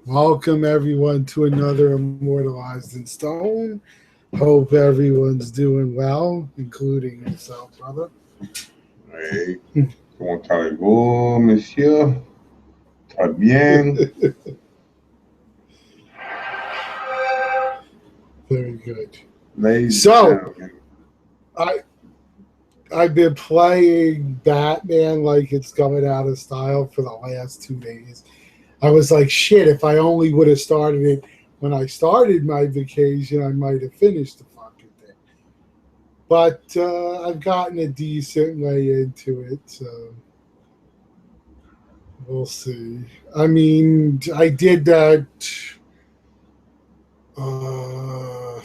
Welcome everyone to another Immortalized in Stone. Hope everyone's doing well, including yourself, brother. Hey, comment allez-vous, monsieur? Très bien. Very good. Ladies and So gentlemen. I I've been playing Batman like it's coming out of style for the last 2 days. I was like, shit, if I only would have started it when I started my vacation, I might have finished the fucking thing. But I've gotten a decent way into it, so we'll see. I mean, I did that. Uh,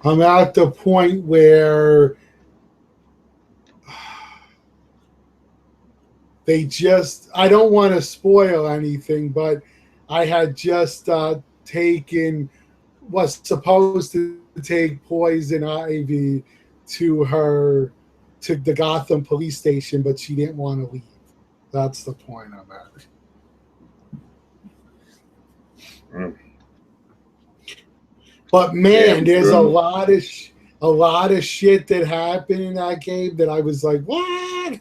I'm at the point where I don't want to spoil anything, but I had just was supposed to take poison ivy to the Gotham police station, but she didn't want to leave. That's the point I'm at. Mm. But man, Yeah, there's bro. a lot of shit that happened in that game that I was like, what?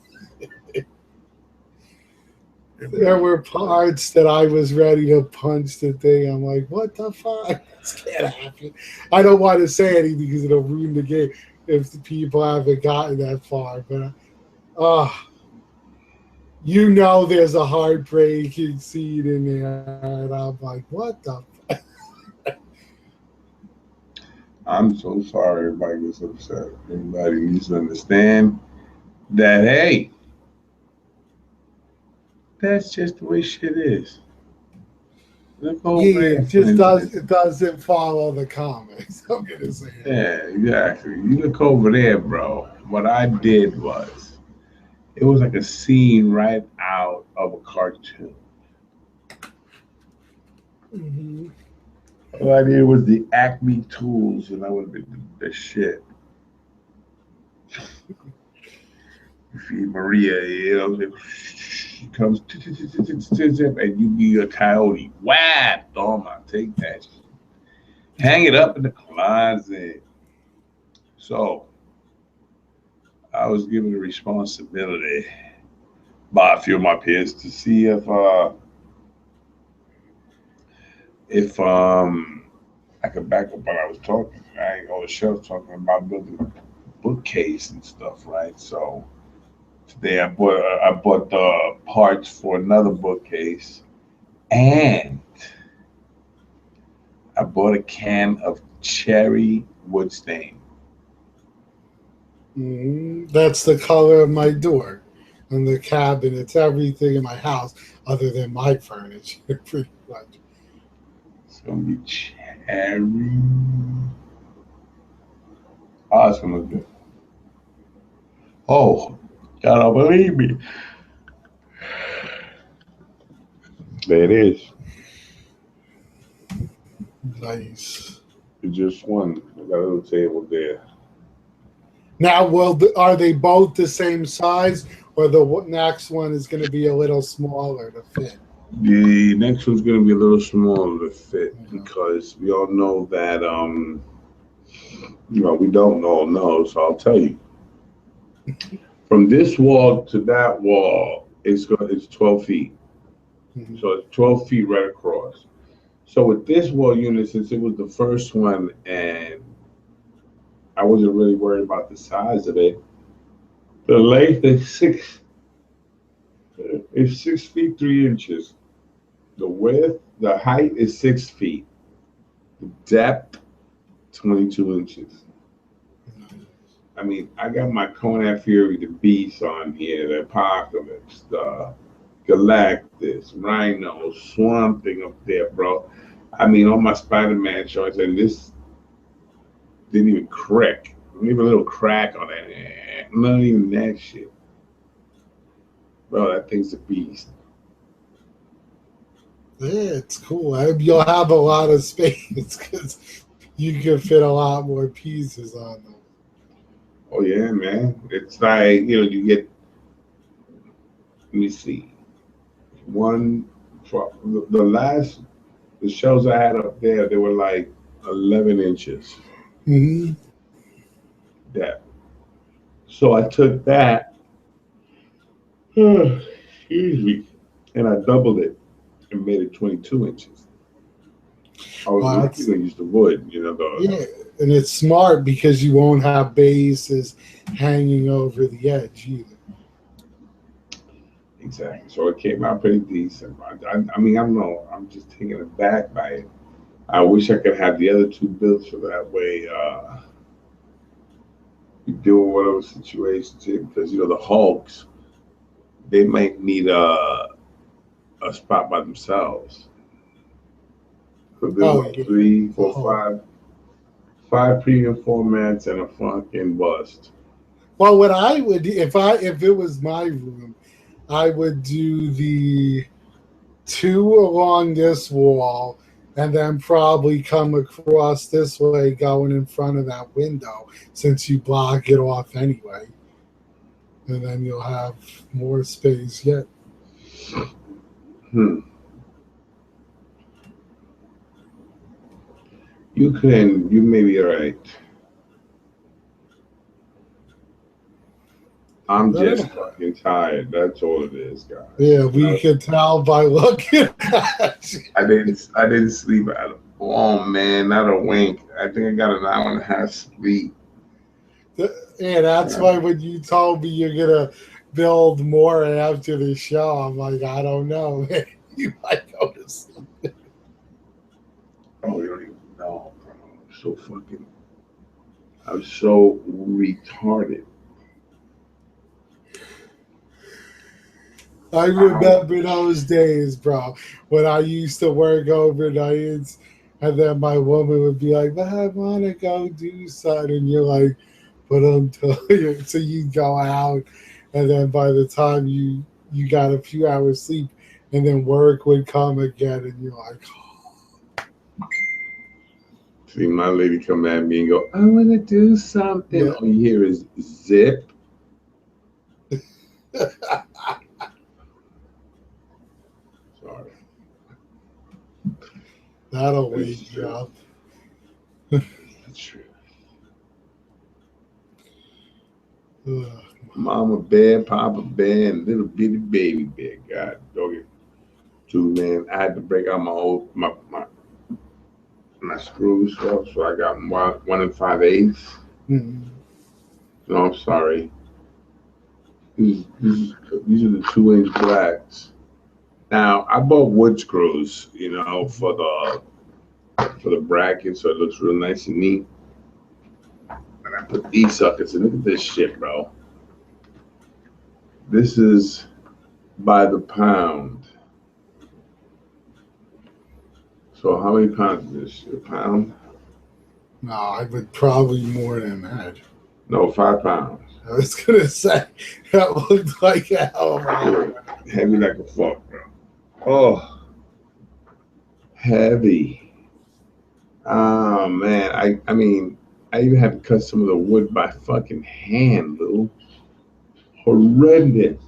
There were parts that I was ready to punch the thing. I'm like, what the fuck? This can't happen. I don't want to say anything because it'll ruin the game if the people haven't gotten that far. But you know, there's a heartbreaking scene in there, and I'm like, what the I'm so sorry everybody gets upset. Everybody needs to understand that, hey, that's just the way shit is. Look over Yeah, there, it for just instance. it doesn't follow the comics. I'm gonna say it. Yeah, exactly. You look over there, bro. What I did was, it was like a scene right out of a cartoon. Mm-hmm. All I needed was the Acme tools, and I would have been the shit. You feed Maria, she comes, and you be a coyote. Whap! Doma, take that shit. Hang it up in the closet. So, I was given the responsibility by a few of my peers to see if I could back up what I was talking. I on the shelf talking about building a bookcase and stuff, right? So today I bought the parts for another bookcase, and I bought a can of cherry wood stain. Mm-hmm. That's the color of my door and the cabinets, everything in my house, other than my furniture, pretty much. It's gonna be cherry. Oh, it's gonna look good. Oh, y'all don't believe me. There it is. Nice. It's just one. I got a little table there. Now, are they both the same size, or the next one is going to be a little smaller to fit? The next one's gonna be a little smaller to fit Yeah. because we all know that we don't all know, so I'll tell you. From this wall to that wall, it's 12 feet. Mhm. So it's 12 feet right across. So with this wall unit, since it was the first one and I wasn't really worried about the size of it, the length is 6 feet 3 inches. The width, the height is 6 feet. The depth, 22 inches. I mean, I got my Conan Fury, the Beast on here, the Apocalypse, the Galactus, Rhino, Swamp Thing up there, bro. I mean, all my Spider-Man shorts, and this didn't even crack. Leave a little crack on it. Not even that shit. Bro, that thing's a beast. Yeah, it's cool. You'll have a lot of space because you can fit a lot more pieces on them. Oh, yeah, man. It's like, you get, let me see, one, the last The shelves I had up there, they were like 11 inches Mm-hmm. depth. So I took that, excuse me, and I doubled it and made it 22 inches. I was Well, originally going to use the wood, yeah, and it's smart because you won't have bases hanging over the edge either. exactly. So it came out pretty decent. I mean, I don't know. I'm just taken aback by it. I wish I could have the other two built so that way you deal with whatever situations because the Hulks they might need a spot by themselves. Because there's Oh like yeah, three, the four, whole. five premium formats and a fucking bust. Well, what I would if it was my room, I would do the two along this wall, and then probably come across this way, going in front of that window, since you block it off anyway, and then you'll have more space yet. Hmm. You may be right. I'm just But fucking tired. That's all it is, guys. yeah, we could tell by looking at you. I didn't sleep at all, man. Not a wink. I think I got an hour and a half sleep. Yeah, that's why when you told me you're gonna build more after the show, I'm like, I don't know, man. You might go to sleep. Oh, you don't even know, bro. I'm so retarded. I Wow. remember those days, bro, when I used to work overnights, and then my woman would be like, "I want to go do something," and you're like, "But I'm tired." So you go out, and then by the time you got a few hours sleep, and then work would come again, and you're like, See my lady come at me and go, I want to do something. "Yeah." All you hear is zip. Sorry. That'll It's wake you true. up. It's true. Ugh. Mama bear, Papa bear, and little bitty baby bear. God, doggy. Two man. I had to break out my screws, so I got 1 and 5/8. Mhm. No, I'm sorry. These are the 2 inch blacks. Now I bought wood screws, for the bracket, so it looks real nice and neat. And I put these suckers in. Look at this shit, bro. This is by the pound. So how many pounds is this? A pound? No, I would probably more than that. No, 5 pounds. I was gonna say that looked like a hell of a lot. Yeah, heavy like a fuck, bro. Oh, heavy. Oh man, I mean, I even had to cut some of the wood by fucking hand, little horrendous.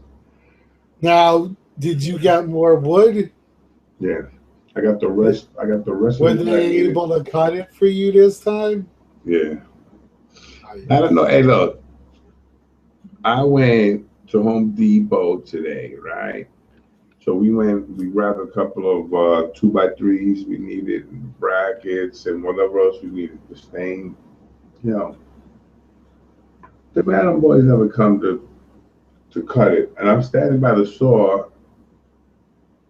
Now, did you get more wood? Yeah, I got the rest. I got the rest of Were the wood I they needed. able to cut it for you this time? Yeah, Oh, I yeah. don't know. Hey, look, I went to Home Depot today, right? So we grabbed a couple of 2x3s we needed, and brackets, and whatever else we needed to stain. You know, the Madam Boys never come to cut it. And I'm standing by the saw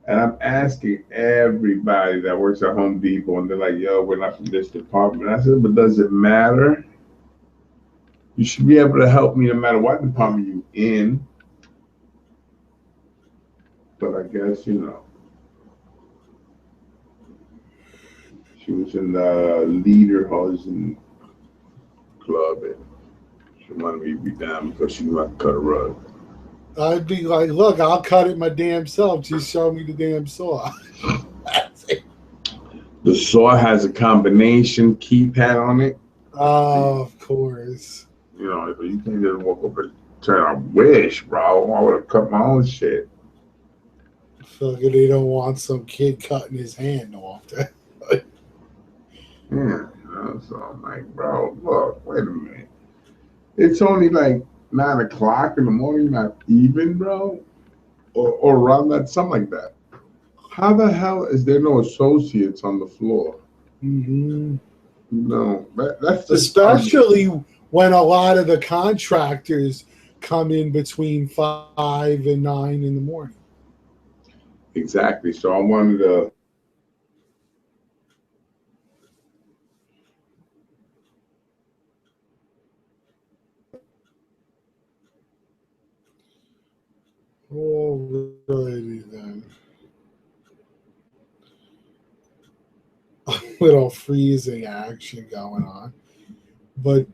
and I'm asking everybody that works at Home Depot, and they're like, yo, we're not from this department. I said, but does it matter? You should be able to help me no matter what department you in. But I guess, she was in the leader housing club and she wanted me to be down because she knew I could cut a rug. I'd be like, look, I'll cut it my damn self. Just show me the damn saw. That's it. The saw has a combination keypad on it. Oh, of course. So you can't just walk up and turn. I wish, bro. I would have cut my own shit. Fucking, they don't want some kid cutting his hand off. Yeah. So I'm like, bro, look, wait a minute. It's only like 9 o'clock in the morning, not even, bro, or around that, something like that. How the hell is there no associates on the floor? Hmm. No, that's just ugly. Especially when a lot of the contractors come in between 5 and 9 in the morning. Exactly. So I wanted to. Alrighty then. Little freezing action going on. But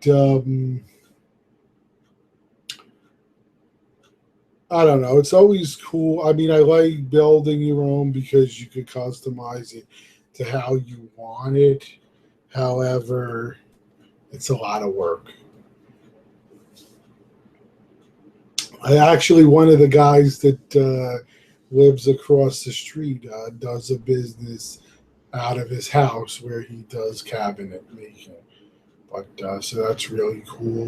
I don't know. It's always cool. I mean, I like building your own because you could customize it to how you want it. However, it's a lot of work. I actually, one of the guys that lives across the street does a business out of his house where he does cabinet making. But so that's really cool.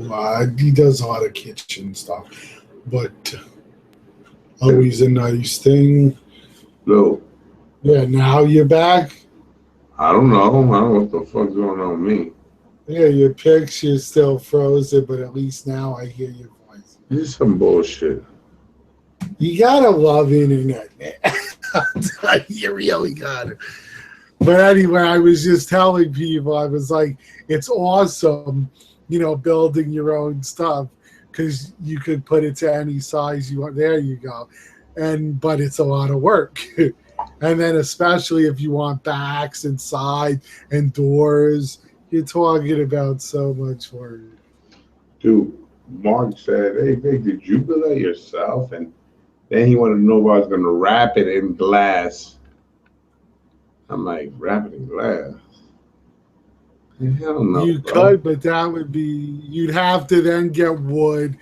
He does a lot of kitchen stuff, but always a nice thing. Look, Yeah, now you're back. I don't know. I don't know what the fuck's going on with me. Yeah, your picture's still frozen, but at least now I hear your voice. This is some bullshit. You gotta love internet, man. You really got it. But anyway, I was just telling people, I was like, it's awesome, building your own stuff because you could put it to any size you want. There you go. But it's a lot of work. And then especially if you want backs and sides and doors, you're talking about so much work. Dude, Mark said, hey, Vic, did you build that yourself? And then he wanted to know if I was going to wrap it in glass. I'm like, wrap it in glass? Hell no, You bro. could, but that would be, you'd have to then get wood,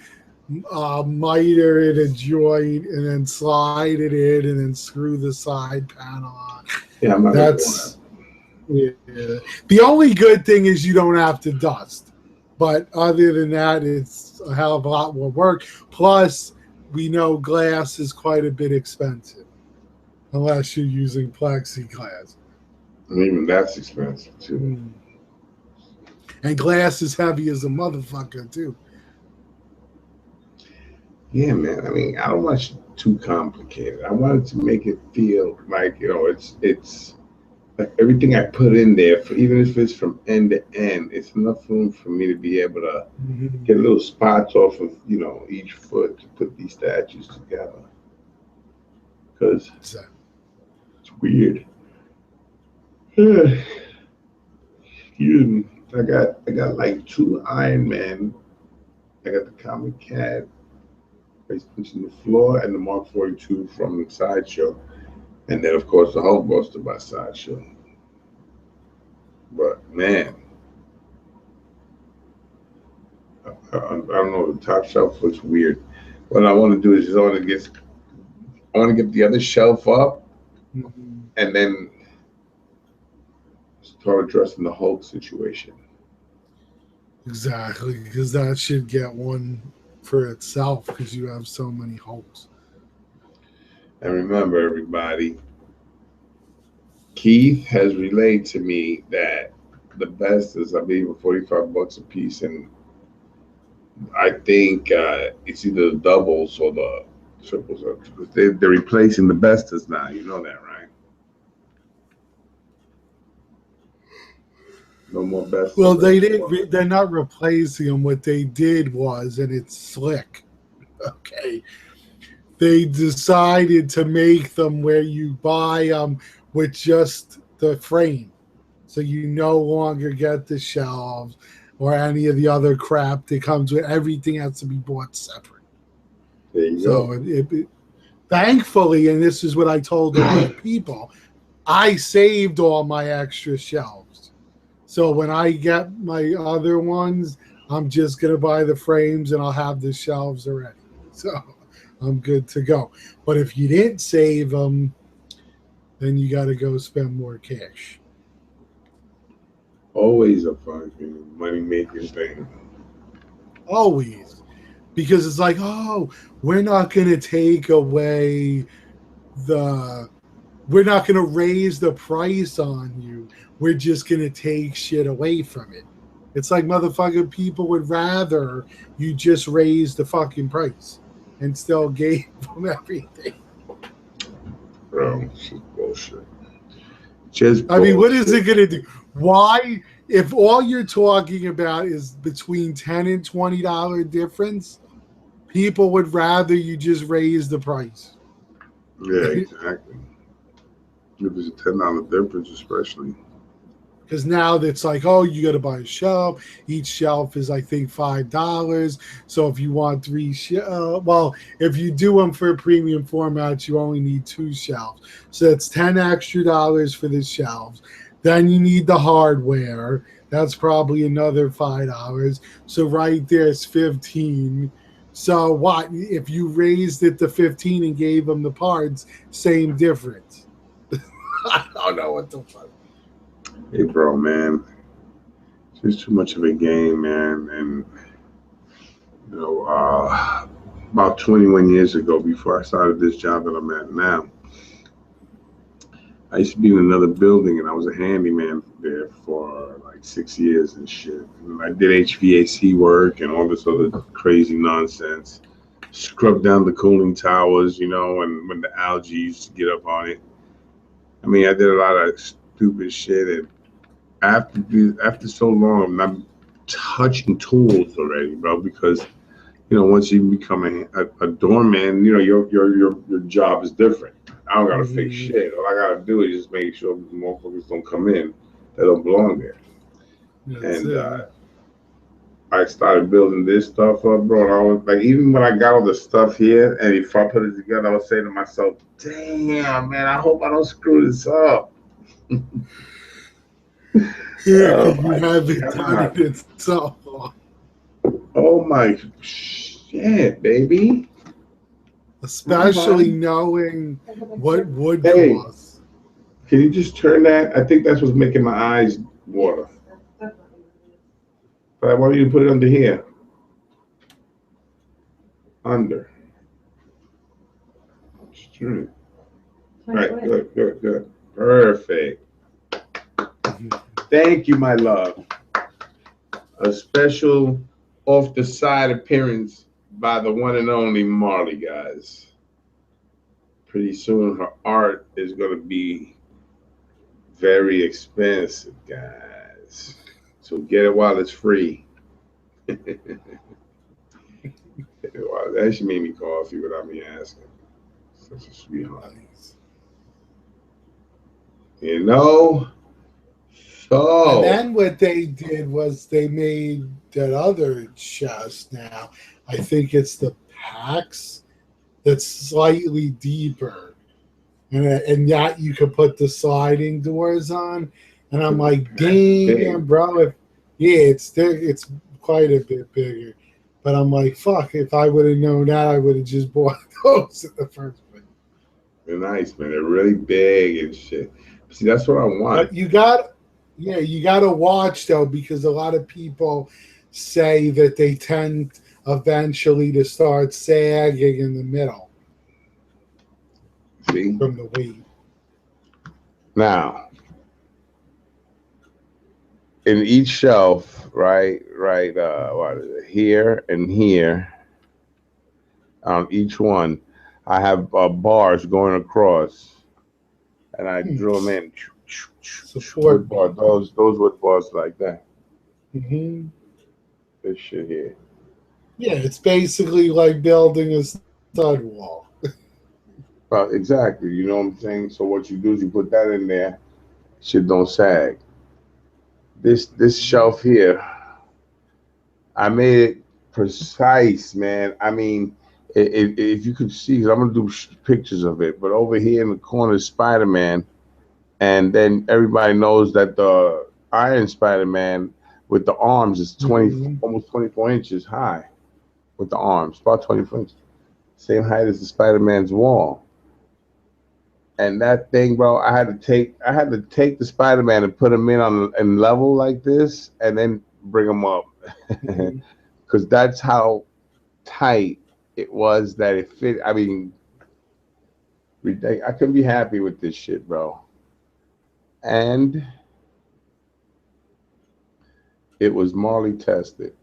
miter it a joint, and then slide it in, and then screw the side panel on. Yeah, I'm not going to do that. That's, yeah. The only good thing is you don't have to dust. But other than that, it's a hell of a lot more work. Plus, we know glass is quite a bit expensive, unless you're using plexiglass. And even that's expensive, too. Mm. And glass is heavy as a motherfucker, too. Yeah, man. I mean, I don't want it too complicated. I wanted to make it feel like, it's like everything I put in there, even if it's from end to end, it's enough room for me to be able to Mm-hmm. get little spots off of, each foot to put these statues together. Because So, it's weird. Excuse me. I got like two Iron Man. I got the Comic Cat face punching the floor and the Mark 42 from Sideshow. And then of course the Hulkbuster by Sideshow. But man, I don't know. The top shelf looks weird. What I want to do is just I want to get the other shelf up mm-hmm. and then start addressing the Hulk situation. Exactly, because that should get one for itself because you have so many holes. And remember, everybody, Keith has relayed to me that the best is, I believe, $45 a piece, and I think it's either the doubles or the triples. They're replacing the bestas now. You know that, right? No more Well, bestas they anymore. didn't. They're not replacing them. What they did was, and it's slick. Okay, they decided to make them where you buy them with just the frame, so you no longer get the shelves or any of the other crap that comes with. Everything has to be bought separate. There you So go. thankfully, and this is what I told a lot of people, I saved all my extra shelves. So when I get my other ones, I'm just going to buy the frames and I'll have the shelves already. So I'm good to go. But if you didn't save them, then you got to go spend more cash. Always a fucking money making thing. Always. Because it's like, oh, we're not going to take away the, we're not going to raise the price on you. We're just going to take shit away from it. It's like, motherfucking people would rather you just raise the fucking price and still gave them everything. Bro, it's just bullshit. Just I mean, what bullshit. is it going to do? Why, if all you're talking about is between $10 and $20 difference, people would rather you just raise the price. Yeah, exactly. If it's a $10 difference, especially. Because now it's like, oh, you got to buy a shelf. Each shelf is, I think, $5. So if you want three, well, if you do them for premium formats, you only need 2 shelves. So that's $10 extra for the shelves. Then you need the hardware. That's probably another $5. So right there's 15. So what if you raised it to 15 and gave them the parts? Same difference. I don't know what the fuck. Hey, bro, man. It's just too much of a game, man. And, you know, about 21 years ago, before I started this job that I'm at now, I used to be in another building and I was a handyman there for like 6 years and shit. And I did HVAC work and all this other crazy nonsense. Scrubbed down the cooling towers, you know, and when the algae used to get up on it. I mean, I did a lot of stupid shit. And after so long, I'm touching tools already, bro, because you know, once you become a doorman, you know, your job is different. I don't gotta fix shit. All I gotta do is just make sure the motherfuckers don't come in that don't belong there. That's And it. I started building this stuff up, bro. And I was like, even when I got all the stuff here, and if I put it together, I was saying to myself, "Damn, man, I hope I don't screw this up." Yeah, Oh because you my haven't done it god! in so long. Oh my shit, baby! Oh Especially my! knowing what wood Hey, costs. can you just turn that? I think that's what's making my eyes water. But I want you to put it under here. Under. Just turn it. Right, good, good, good. Perfect. Thank you, my love. A special off the side appearance by the one and only Marley, guys. Pretty soon her art is going to be very expensive, guys. So get it while it's free. That she made me coffee without me asking. Such a sweetheart. Nice. You know? And So, then what they did was they made that other chest now. I think it's the packs that's slightly deeper. And that you could put the sliding doors on. And I'm like, that's big. damn, bro. Yeah, it's quite a bit bigger. But I'm like, fuck, if I would have known that, I would have just bought those in the first place. They're nice, man. They're really big and shit. See, that's what I want. But you got to watch though, because a lot of people say that they tend eventually to start sagging in the middle See? from the weight. Now, in each shelf, right, what is it? Here and here, on each one, I have bars going across, and I Hmm. drill them in. Support Wood bar, bar. those wood bars like that. Hmm. This shit here. Yeah, it's basically like building a stud wall. Exactly. You know what I'm saying? So what you do is you put that in there. Shit don't sag. This shelf here, I made it precise, man. I mean, if you could see, 'cause I'm gonna do pictures of it. But over here in the corner is Spider-Man, and then everybody knows that the Iron Spider-Man with the arms is 20, Hmm. almost 24 inches high with the arms, about 24 inches, same height as the Spider-Man's wall. And that thing, bro, I had to take the Spider-Man and put him in level like this, and then bring him up, Mhm. because that's how tight it was that it fit. I mean, I couldn't be happy with this shit, bro. And it was Marley tested.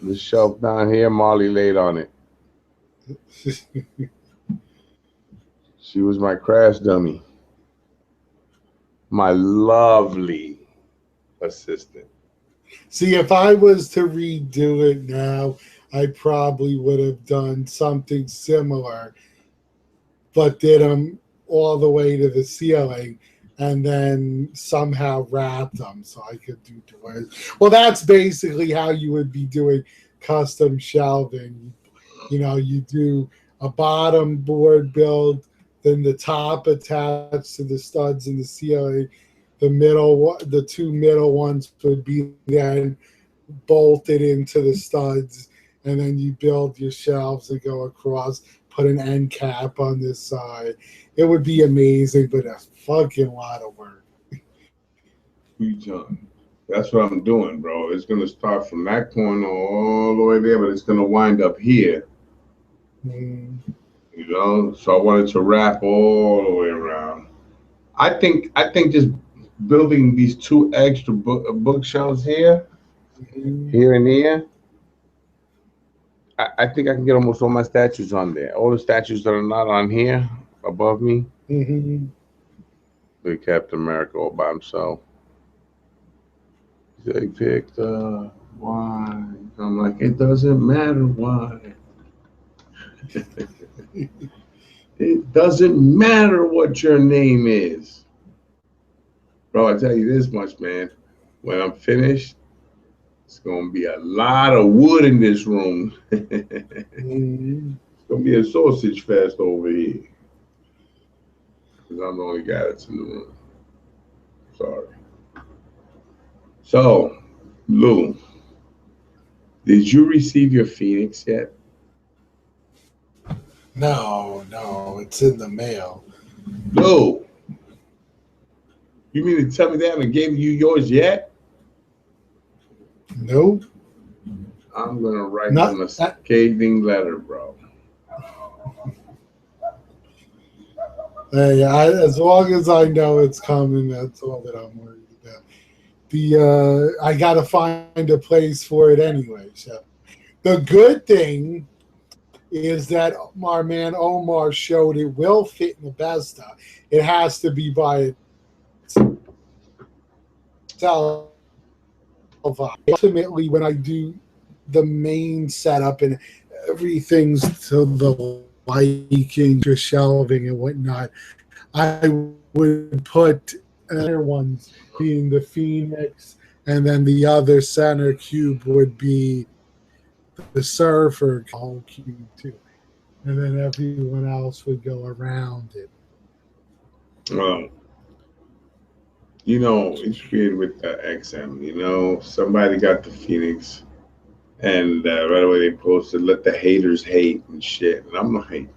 The shelf down here, Marley laid on it. She was my crash dummy, my lovely assistant. See, if I was to redo it now, I probably would have done something similar, but did them all the way to the ceiling and then somehow wrap them so I could do doors. Well, that's basically how you would be doing custom shelving. You know, you do a bottom board build, then the top attached to the studs in the ceiling. The two middle ones would be then bolted into the studs, and then you build your shelves and go across, put an end cap on this side. It would be amazing, but a fucking lot of work. John. That's what I'm doing, bro. It's gonna start from that corner all the way there, but it's gonna wind up here. Mm. You know, so I wanted to wrap all the way around. I think just building these two extra bookshelves Mhm. here and here. I think I can get almost all my statues on there. All the statues that are not on here above me, Mhm. they Captain America all by himself. They picked why? I'm like, it doesn't matter why. It doesn't matter what your name is. Bro, I tell you this much, man. When I'm finished, it's gonna be a lot of wood in this room. It's Mhm. gonna be a sausage fest over here. Because I'm the only guy that's in the room. Sorry. So, Lou, did you receive your Phoenix yet? No, no, it's in the mail. Lou, you mean to tell me they haven't given you yours yet? Nope. I'm gonna write them Not. a scathing letter, bro. Hey, as long as I know it's coming, that's all that I'm worried about. I got to find a place for it anyway. So the good thing is that our man Omar showed it will fit in the Besta. It has to be by itself. Ultimately, when I do the main setup and everything's to the liking, just shelving and whatnot, I would put ones being the Phoenix, and then the other center cube would be the Surfer whole cube too, and then everyone else would go around it. Well, you know, it's weird with the XM. You know, somebody got the Phoenix, and right away they posted, "Let the haters hate" and shit. And I'm like,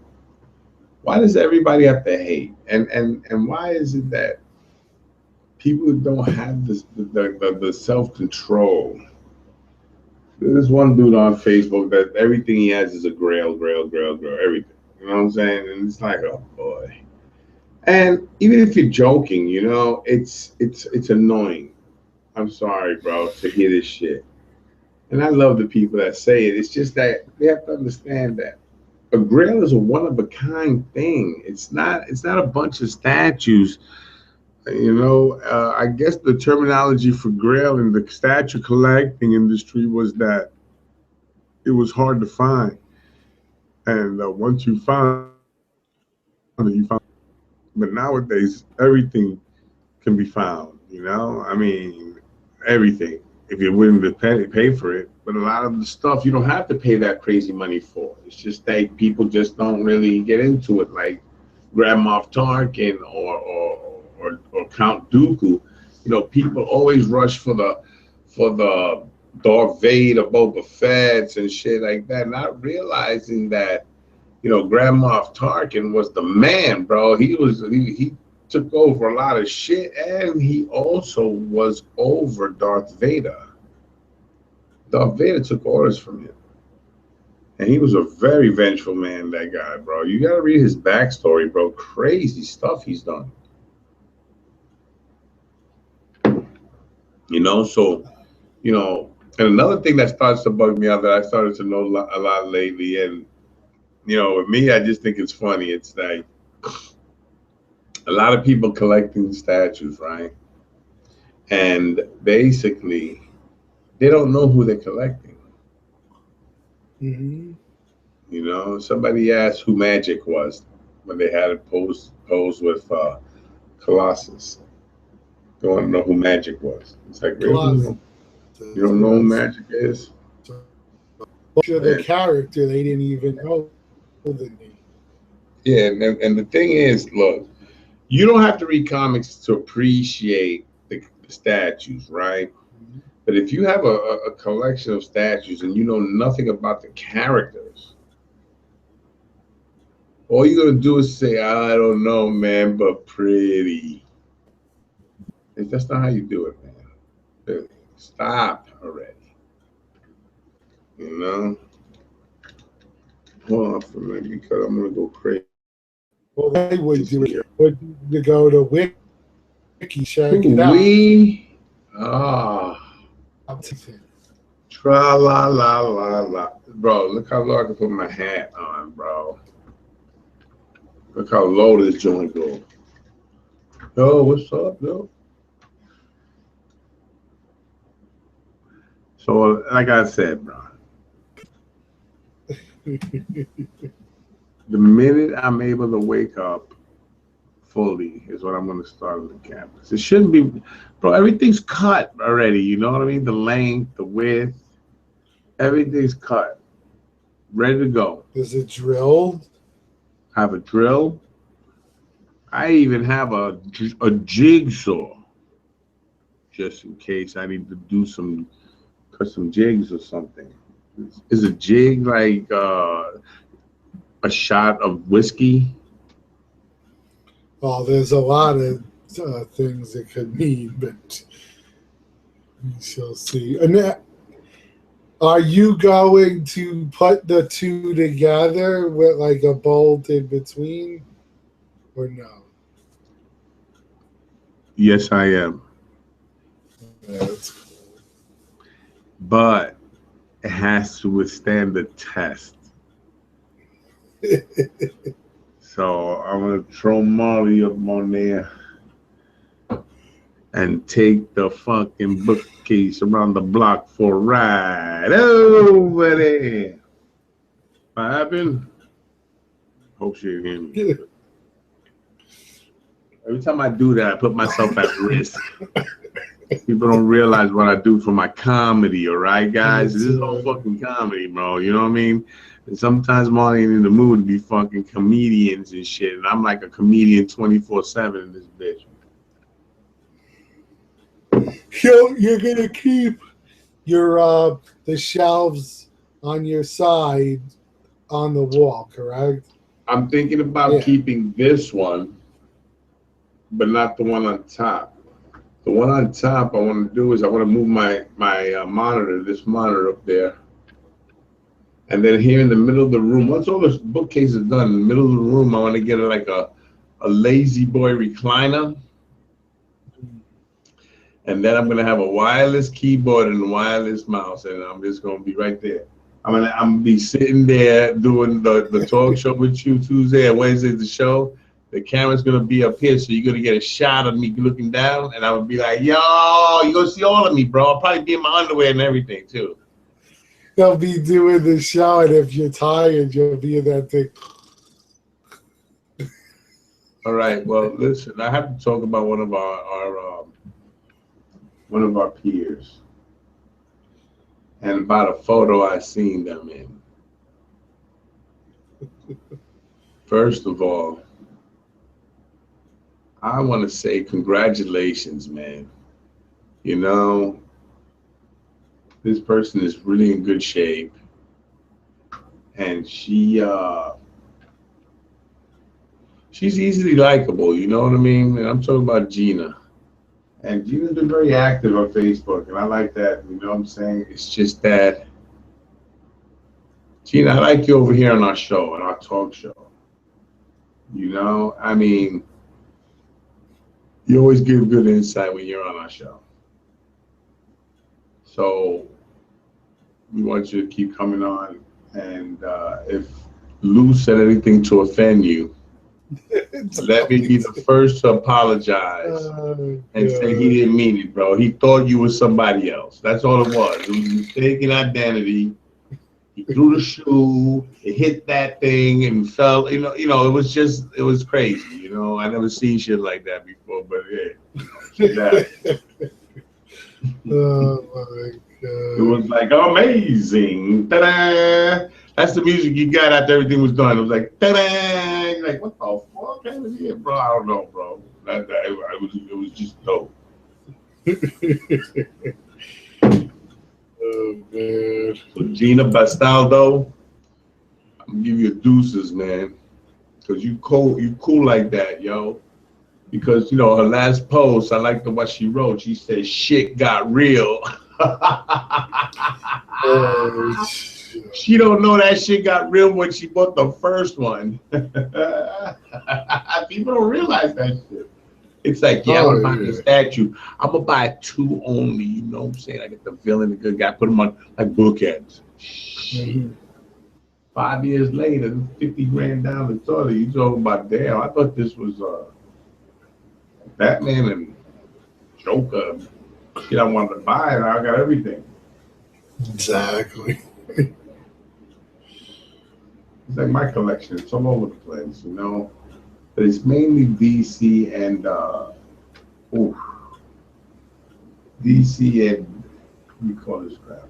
why does everybody have to hate? And why is it that people don't have this the self control? There's one dude on Facebook that everything he has is a grail, everything. You know what I'm saying? And it's like, oh boy. And even if you're joking, you know, it's annoying. I'm sorry, bro, to hear this shit. And I love the people that say it. It's just that we have to understand that a grail is a one of a kind thing. It's not a bunch of statues. You know, I guess the terminology for grail in the statue collecting industry was that it was hard to find, and once you found it, you found. But nowadays, everything can be found. You know, I mean, everything if you're willing to pay for it. But a lot of the stuff you don't have to pay that crazy money for. It's just that people just don't really get into it, like Grand Moff Tarkin or Count Dooku. You know, people always rush for the Darth Vader, Boba Fett's and shit like that, not realizing that You know, Grand Moff Tarkin was the man, bro. He took over a lot of shit, and he also was over Darth Vader. Darth Vader took orders from him. And he was a very vengeful man, that guy, bro. You gotta read his backstory, bro. Crazy stuff he's done. You know, so, you know, and another thing that starts to bug me out that I started to know a lot lately, and, you know, with me, I just think it's funny. It's like a lot of people collecting statues, right? And basically, they don't know who they're collecting. Mm-hmm. You know, somebody asked who Magic was when they had it posed with Colossus. They want to know who Magic was. It's like, really? Plus, You don't know who Magic is? the character, they didn't even know the name. Yeah, and the thing is, look, you don't have to read comics to appreciate the statues, right? Mm-hmm. But if you have a collection of statues and you know nothing about the characters, all you're gonna do is say, I don't know, man, but pretty. That's not how you do it, man. Stop already. You know? Hold on for a minute because I'm gonna go crazy. Well, they would do it. Would you go to Wiki, check it out? We tra la la la la, bro. Look how low I can put my hat on, bro. Look how low this joint goes. Yo, what's up, yo? So, like I said, bro, the minute I'm able to wake up fully is what I'm going to start on the canvas. It shouldn't be, bro. Everything's cut already. You know what I mean? The length, the width, everything's cut, ready to go. Is it drilled? I have a drill. I even have a jigsaw, just in case I need to do cut some jigs or something. Is a jig like a shot of whiskey? Well, there's a lot of things it could mean, but we shall see. And are you going to put the two together with like a bolt in between, or no? Yes, I am. That's cool. But it has to withstand the test. So I'm gonna throw Molly up on there and take the fucking bookcase around the block for a ride over there. What happened? Hope she didn't hear me. Every time I do that, I put myself at risk. People don't realize what I do for my comedy, all right, guys? This is all fucking comedy, bro. You know what I mean? And sometimes Molly ain't in the mood to be fucking comedians and shit. And I'm like a comedian 24/7 in this bitch. You're gonna keep your the shelves on your side on the wall, correct? I'm thinking about keeping this one, but not the one on top. The one on top I want to do is I want to move my monitor, this monitor up there. And then here in the middle of the room, once all the bookcase is done, in the middle of the room, I want to get like a lazy boy recliner. And then I'm going to have a wireless keyboard and a wireless mouse, and I'm just going to be right there. I'm gonna be sitting there doing the talk show with you Tuesday and Wednesday, the show. The camera's going to be up here, so you're going to get a shot of me looking down, and I would be like, yo, you're going to see all of me, bro. I'll probably be in my underwear and everything, too. They'll be doing the show, and if you're tired, you'll be in that thing. All right. Well, listen, I have to talk about one of our peers, and about a photo I seen them in. First of all, I want to say congratulations, man. You know, this person is really in good shape, and she she's easily likable. You know what I mean? And I'm talking about Gina. And Gina's been very active on Facebook, and I like that. You know what I'm saying? It's just that, Gina, I like you over here on our show, on our talk show. You know, I mean, you always give good insight when you're on our show. So we want you to keep coming on. And if Lou said anything to offend you, let me be the first to apologize and say he didn't mean it, bro. He thought you were somebody else. That's all it was. It was a mistaken identity. He threw the shoe, it hit that thing and fell. It was crazy. You know, I never seen shit like that before. But yeah, oh my it god! was like amazing. Ta-da! That's the music you got after everything was done. It was like ta-da! You're like, what the fuck happened here, bro? I don't know, bro. It was just dope. Oh man! So Gina Bastaldo, I'm gonna give you a deuces, man, because you cool like that, yo. Because her last post, I liked what she wrote. She said, "Shit got real." Oh, She don't know that shit got real when she bought the first one. People don't realize that shit. It's like, yeah, I'm gonna buy the statue. I'm gonna buy 2 only. You know what I'm saying? I get the villain, the good guy, put them on like bookends. mm-hmm. 5 years later, 50 grand down the toilet. You talking about, damn? I thought this was Batman and Joker. Shit, I wanted to buy, and I got everything. Exactly. It's like my collection. It's all over the place, But it's mainly DC and DC and what do you call this crap?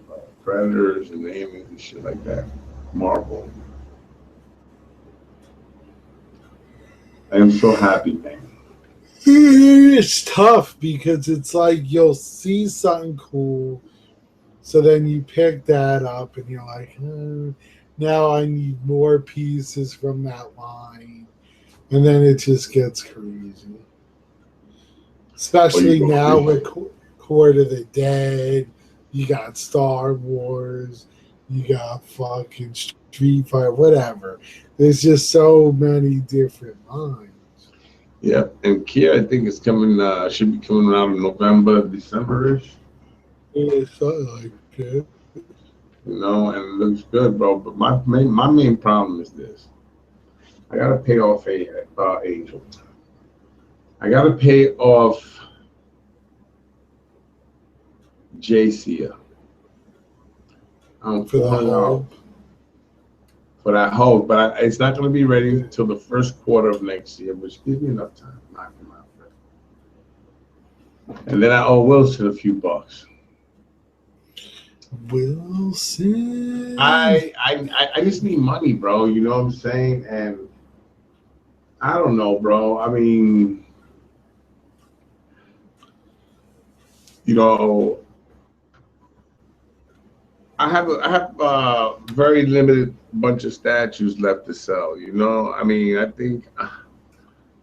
Predators and aliens and shit like that. Marvel. I am so happy, man. It's tough because it's like you'll see something cool, so then you pick that up and you're like, now I need more pieces from that line, and then it just gets crazy. Especially now with Court of the Dead, you got Star Wars, you got fucking Street Fighter, whatever. There's just so many different lines. Yeah, and Kia, I think it's coming. Should be coming around in November, December-ish. Yeah, something like that. And it looks good, bro. But my main problem is this: I gotta pay off Angel. I gotta pay off JC. For the hope. For that hope, but it's not going to be ready until the first quarter of next year, which gives me enough time to knock them out. And then I owe Wilson a few bucks. Wilson. I just need money, bro. You know what I'm saying? And I don't know, bro. I mean, I have a very limited bunch of statues left to sell. I mean, I think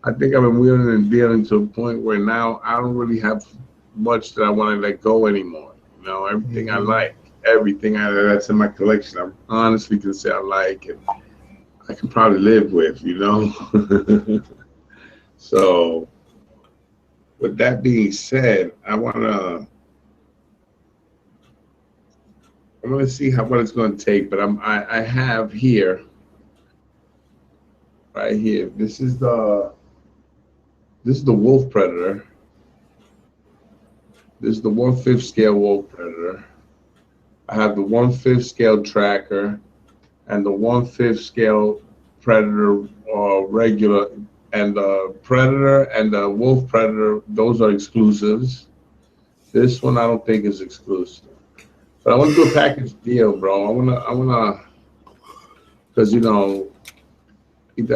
I've been wheeling and dealing to a point where now I don't really have much that I want to let go anymore. Everything I like, everything that's in my collection, I honestly can say I like and I can probably live with. So, with that being said, I'm gonna see what it's going to take, but I have here, right here. This is the Wolf Predator. This is the 1/5 scale Wolf Predator. I have the 1/5 scale Tracker, and the 1/5 scale Predator regular, and the Predator and the Wolf Predator. Those are exclusives. This one I don't think is exclusive. But I want to do a package deal, bro. I wanna, because either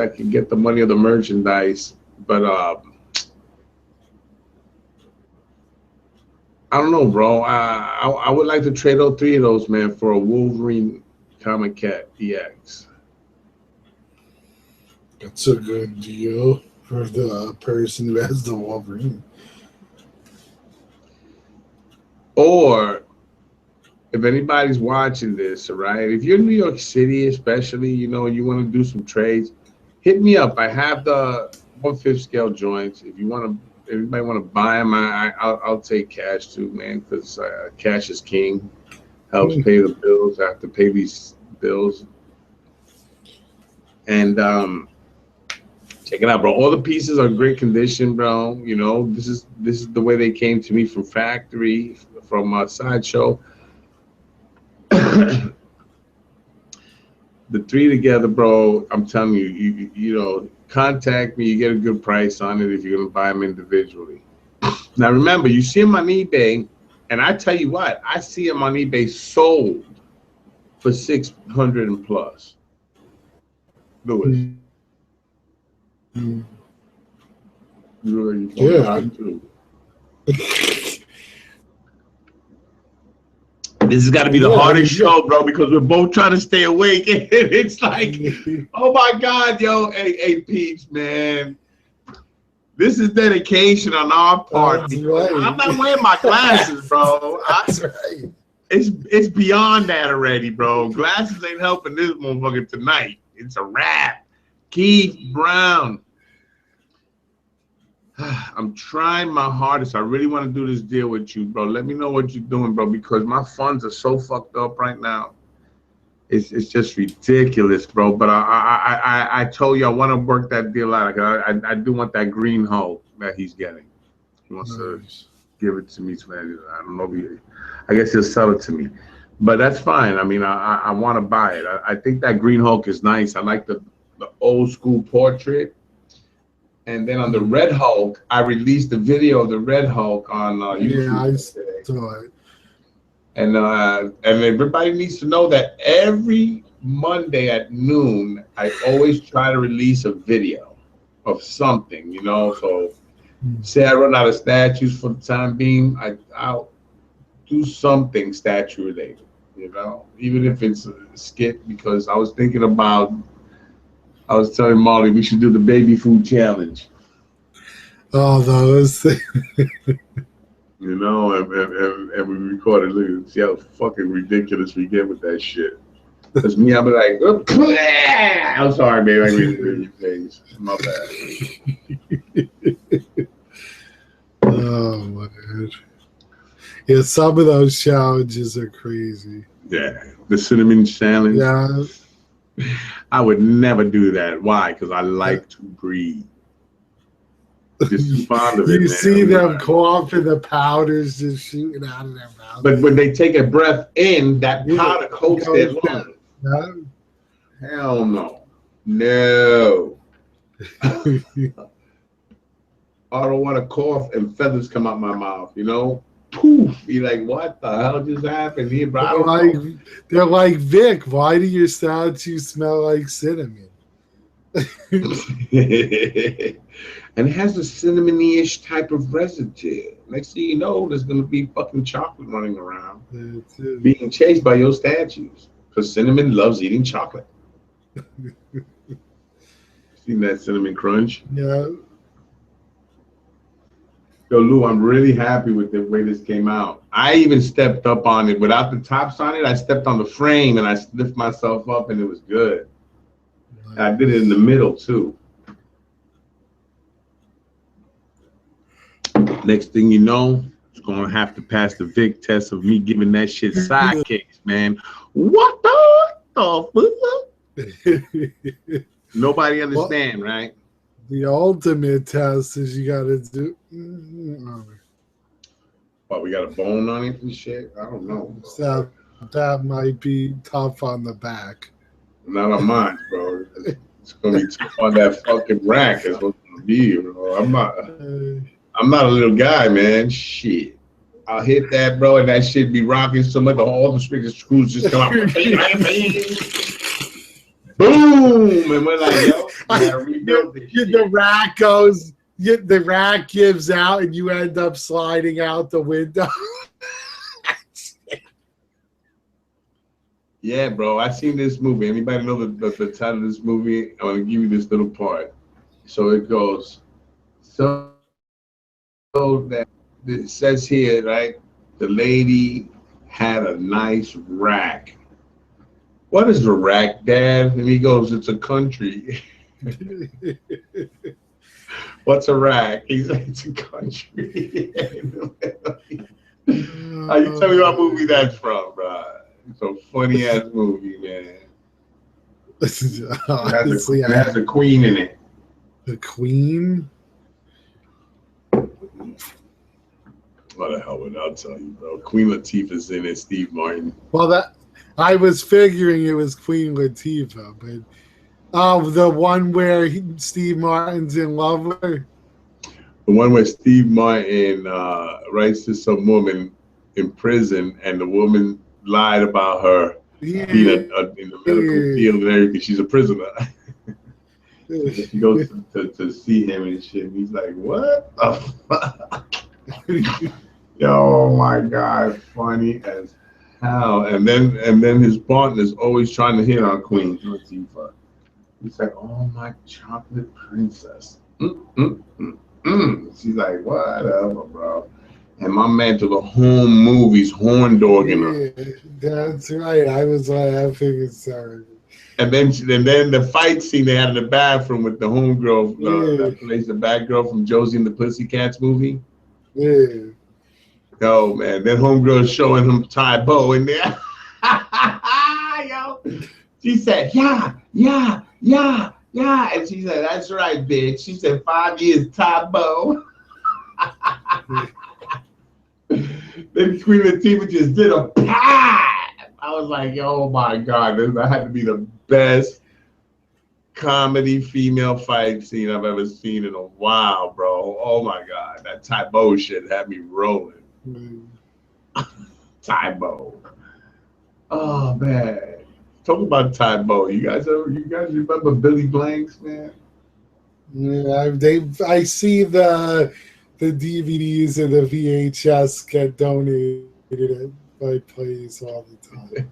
I can get the money of the merchandise, but I don't know, bro. I would like to trade all 3 of those, man, for a Wolverine Comic Cat EX. That's a good deal for the person who has the Wolverine. Or if anybody's watching this, all right, if you're in New York City, especially, you know, you want to do some trades, hit me up. I have the 1/5 scale joints. If you want to, everybody want to buy them, I'll take cash too, man, because cash is king. Helps pay the bills. I have to pay these bills. And check it out, bro. All the pieces are in great condition, bro. You know, this is the way they came to me from factory, from Sideshow. The three together, bro. I'm telling you, you know, contact me. You get a good price on it if you're gonna buy them individually. Now remember, you see them on eBay, and I tell you what, I see them on eBay sold for 600 and plus. Louis. Yeah. This has got to be the hardest show, bro, because we're both trying to stay awake. It's like, oh my God, yo, hey, Peach, man. This is dedication on our part. Right. I'm not wearing my glasses, bro. That's right. It's beyond that already, bro. Glasses ain't helping this motherfucker tonight. It's a wrap. Keith Brown. I'm trying my hardest. I really want to do this deal with you, bro. Let me know what you're doing, bro, because my funds are so fucked up right now. It's just ridiculous, bro. But I told you I want to work that deal out. I do want that green Hulk that he's getting. He wants to give it to me. I don't know. I guess he'll sell it to me, but that's fine. I mean, I want to buy it. I think that green Hulk is nice. I like the old school portrait. And then on the Red Hulk, I released a video of the Red Hulk on YouTube. Yeah, I saw it. And everybody needs to know that every Monday at noon, I always try to release a video of something, you know. So say I run out of statues for the time being, I'll do something statue related, you know, even if it's a skit, because I was telling Molly we should do the baby food challenge. Oh, those. You know, and we recorded. Look, see how fucking ridiculous we get with that shit. Because me, I'm like, I'm sorry, babe. I really your face. My bad. Oh my God. Yeah, some of those challenges are crazy. Yeah, the cinnamon challenge. Yeah. I would never do that. Why? Because I like to breathe. Just too fond of it. You see them coughing, the powder's just shooting out of their mouth. But when they take a breath in, that powder coats their lungs. No. Hell no. No. I don't want to cough and feathers come out my mouth, you know? Poof. You're like, what the hell just happened here, bro? They're like, Vic, why do your statues smell like cinnamon? And it has a cinnamony-ish type of residue. Next thing you know, there's going to be fucking chocolate running around being chased by your statues, because cinnamon loves eating chocolate. Seen that cinnamon crunch? Yeah. Yo, Lou, I'm really happy with the way this came out. I even stepped up on it. Without the tops on it, I stepped on the frame and I lifted myself up and it was good. And I did it in the middle too. Next thing you know, it's going to have to pass the Vic test of me giving that shit sidekicks, man. What the fuck? Nobody understand, right? The ultimate test is you got to do. What, we got a bone on it and shit? I don't know. That might be tough on the back. Not on mine, bro. It's gonna be tough on that fucking rack. It's gonna be, bro. I'm not a little guy, man. Shit. I'll hit that, bro, and that shit be rocking so much. All the screws just come out. Boom! And we're like, yo, we gotta rebuild this shit. The rack goes. The rack gives out, and you end up sliding out the window. Yeah, bro. I seen this movie. Anybody know the title of this movie? I'm gonna give you this little part. So it goes. So that it says here, right? The lady had a nice rack. What is a rack, Dad? And he goes, it's a country. What's a rack? He's like, it's a country. You tell me what movie that's from, bro. It's a funny ass movie, man. Honestly, it has a queen in it. The Queen? What the hell would I tell you, bro? Queen Latifah's in it, Steve Martin. Well, I was figuring it was Queen Latifah, but the one where Steve Martin's in love with her. The one where Steve Martin writes to some woman in prison, and the woman lied about her being in the medical field and everything. She's a prisoner. She goes to see him and shit. And he's like, "What the fuck?" Yo, my God, funny as hell. And then his partner's always trying to hit on Queen Latifah. He's like, "Oh, my chocolate princess." She's like, "Whatever, bro." And my man to the home movies, horn dogging her. Yeah, that's right. I was laughing and sorry. And then the fight scene they had in the bathroom with the homegirl, that plays the bad girl from Josie and the Pussycats movie. Yeah. Yo, man, that homegirl showing him Ty Bo in there. Yo, she said, yeah. And she said, that's right, bitch. She said, 5 years, Ty Bo. Then Queen Latifah just did a pad. I was like, oh my God, that had to be the best comedy female fight scene I've ever seen in a while, bro. Oh my God, that Ty Bo shit had me rolling. Ty Bo. Oh man, talk about Ty Bo. You guys remember Billy Blanks, man? Yeah, I see the DVDs and the VHS get donated at my place all the time.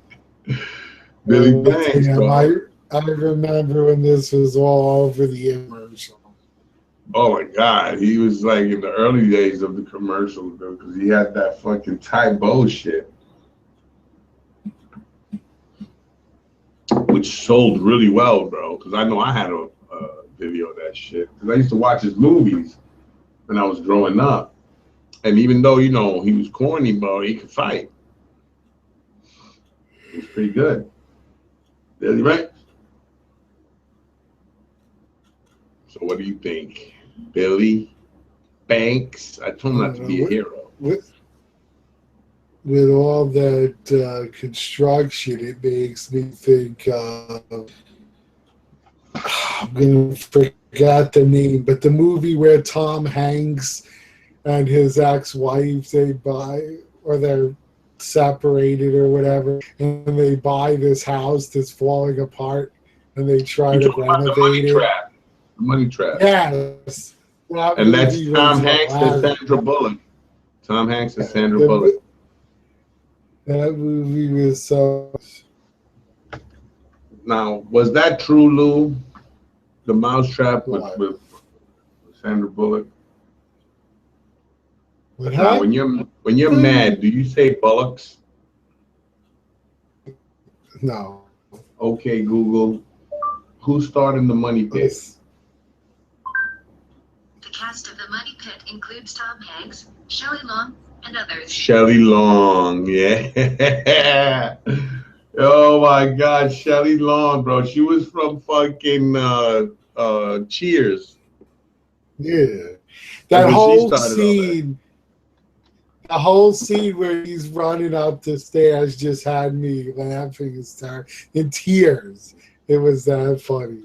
Billy Blanks, bro. I remember when this was all over the commercial. Oh my God, he was like in the early days of the commercial because he had that fucking Ty Bo shit, which sold really well, bro. Because I know I had a video of that shit. Because I used to watch his movies when I was growing up, and even though he was corny, bro, he could fight. He was pretty good. Billy, right? So what do you think? Billy Banks? I told him not to be a hero. With all that construction, it makes me think I'm going to forget the name, but the movie where Tom Hanks and his ex-wife, they're separated or whatever, and they buy this house that's falling apart, and they try to renovate it. The Money Trap. Yes. And that's Tom Hanks and Sandra Bullock. Tom Hanks and Sandra Bullock. That movie was so... Now, was that true, Lou? The Mousetrap with Sandra Bullock? Now, when you're mad, do you say bullocks? No. Okay, Google. Who starred in The Money Pit? The cast of The Money Pit includes Tom Hanks, Shelley Long, and others. Shelley Long, yeah. Oh my God, Shelley Long, bro. She was from fucking Cheers. Yeah. That whole scene. The whole scene where he's running up the stairs just had me laughing in tears. It was that funny.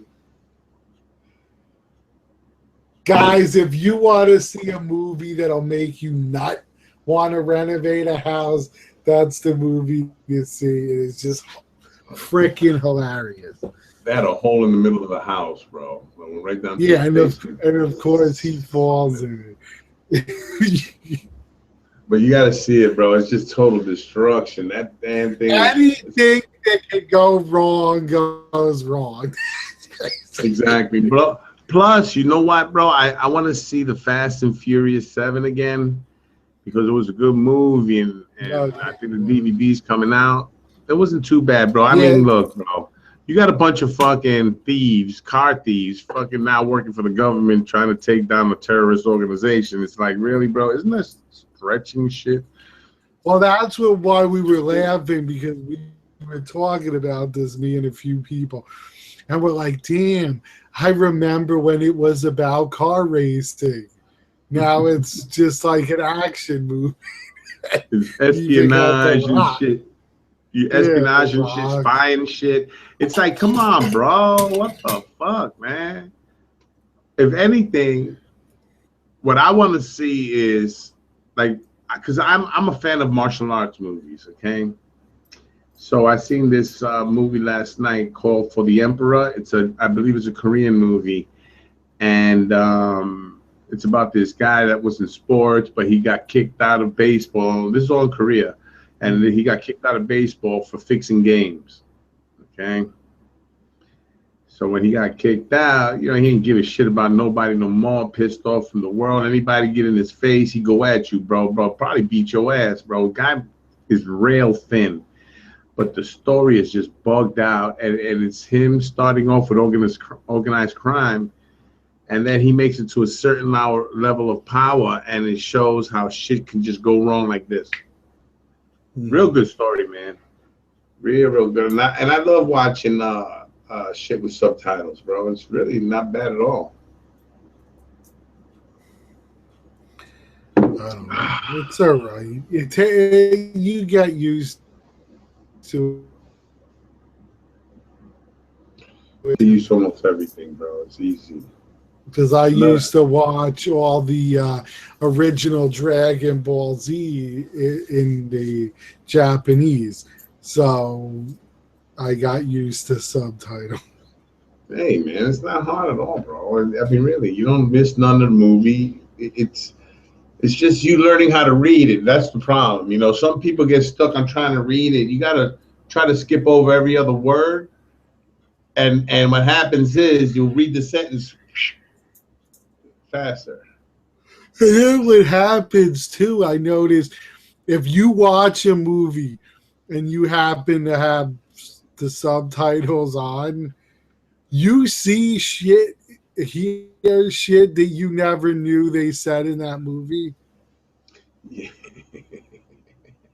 Guys, if you want to see a movie that'll make you not want to renovate a house, that's the movie you see. It's just freaking hilarious. They had a hole in the middle of the house, bro. Right down to and of course he falls in it. But you got to see it, bro. It's just total destruction. That damn thing. Anything that could go wrong goes wrong. Exactly, bro. Plus, you know what, bro? I want to see the Fast and Furious 7 again because it was a good movie, and I think the DVD's coming out. It wasn't too bad, bro. I mean, look, bro. You got a bunch of fucking thieves, car thieves, fucking now working for the government trying to take down a terrorist organization. It's like, really, bro? Isn't that stretching shit? Well, that's why we were laughing, because we were talking about this, me and a few people, and we're like, damn, I remember when it was about car racing. Now it's just like an action movie. It's espionage and shit. You espionage and shit, spying shit. It's like, come on, bro. What the fuck, man? If anything, what I want to see is like, because I'm a fan of martial arts movies, okay? So I seen this movie last night called For the Emperor. I believe it's a Korean movie, and it's about this guy that was in sports, but he got kicked out of baseball. This is all in Korea, and he got kicked out of baseball for fixing games. Okay. So when he got kicked out, he didn't give a shit about nobody no more. Pissed off from the world. Anybody get in his face, he go at you, bro. Probably beat your ass, bro. Guy is rail thin. But the story is just bugged out, and it's him starting off with organized crime, and then he makes it to a certain level of power, and it shows how shit can just go wrong like this. Real good story, man. Real good. And I love watching shit with subtitles, bro. It's really not bad at all. I don't know. It's all right. You get used to it. I use almost everything, bro. It's easy. Because I used to watch all the original Dragon Ball Z in the Japanese, so I got used to subtitles. Hey, man, it's not hard at all, bro. I mean, really, you don't miss none of the movie. It's just you learning how to read it. That's the problem. Some people get stuck on trying to read it. You got to try to skip over every other word. And what happens is you'll read the sentence faster. And then what happens too, I noticed, if you watch a movie and you happen to have the subtitles on, you see shit, hear shit that you never knew they said in that movie. Yeah.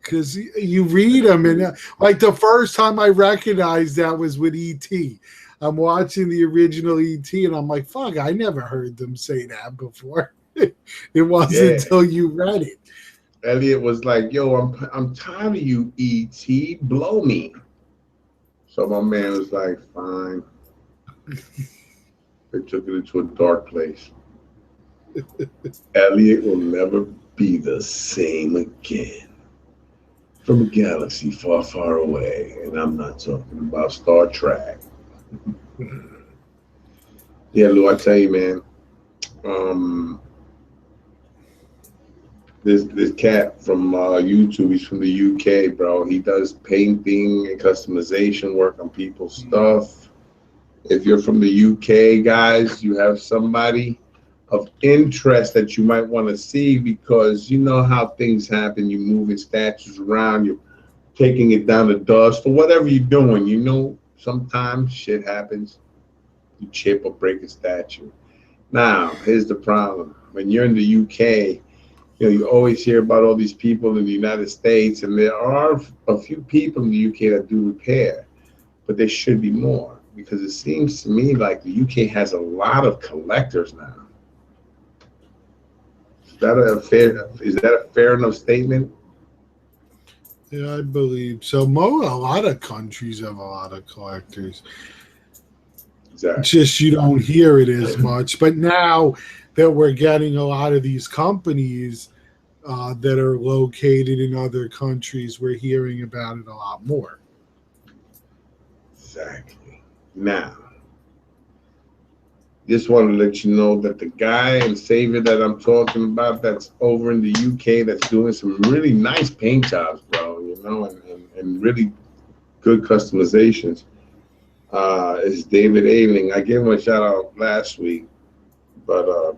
Because you read them, and like the first time I recognized that was with E.T. I'm watching the original E.T. and I'm like, fuck, I never heard them say that before. It wasn't until you read it. Elliot was like, yo, I'm tired of you, E.T. Blow me. So my man was like, fine. They took it into a dark place. Elliot will never be the same again. From a galaxy far, far away. And I'm not talking about Star Trek. Yeah, Lou, I tell you, man. This cat from YouTube, he's from the UK, bro. He does painting and customization work on people's stuff. If you're from the UK, guys, you have somebody of interest that you might want to see, because you know how things happen. You're moving statues around, you're taking it down to dust, or whatever you're doing. Sometimes shit happens. You chip or break a statue. Now, here's the problem. When you're in the UK, you always hear about all these people in the United States, and there are a few people in the UK that do repair, but there should be more, because it seems to me like the UK has a lot of collectors now. Is that a fair enough statement? Yeah, I believe so. A lot of countries have a lot of collectors. Exactly. It's just you don't hear it as much. But now that we're getting a lot of these companies that are located in other countries, we're hearing about it a lot more. Exactly. Now, just want to let you know that the guy and savior that I'm talking about, that's over in the UK, that's doing some really nice paint jobs, bro. You know, and really good customizations. Is David Ailing. I gave him a shout out last week, but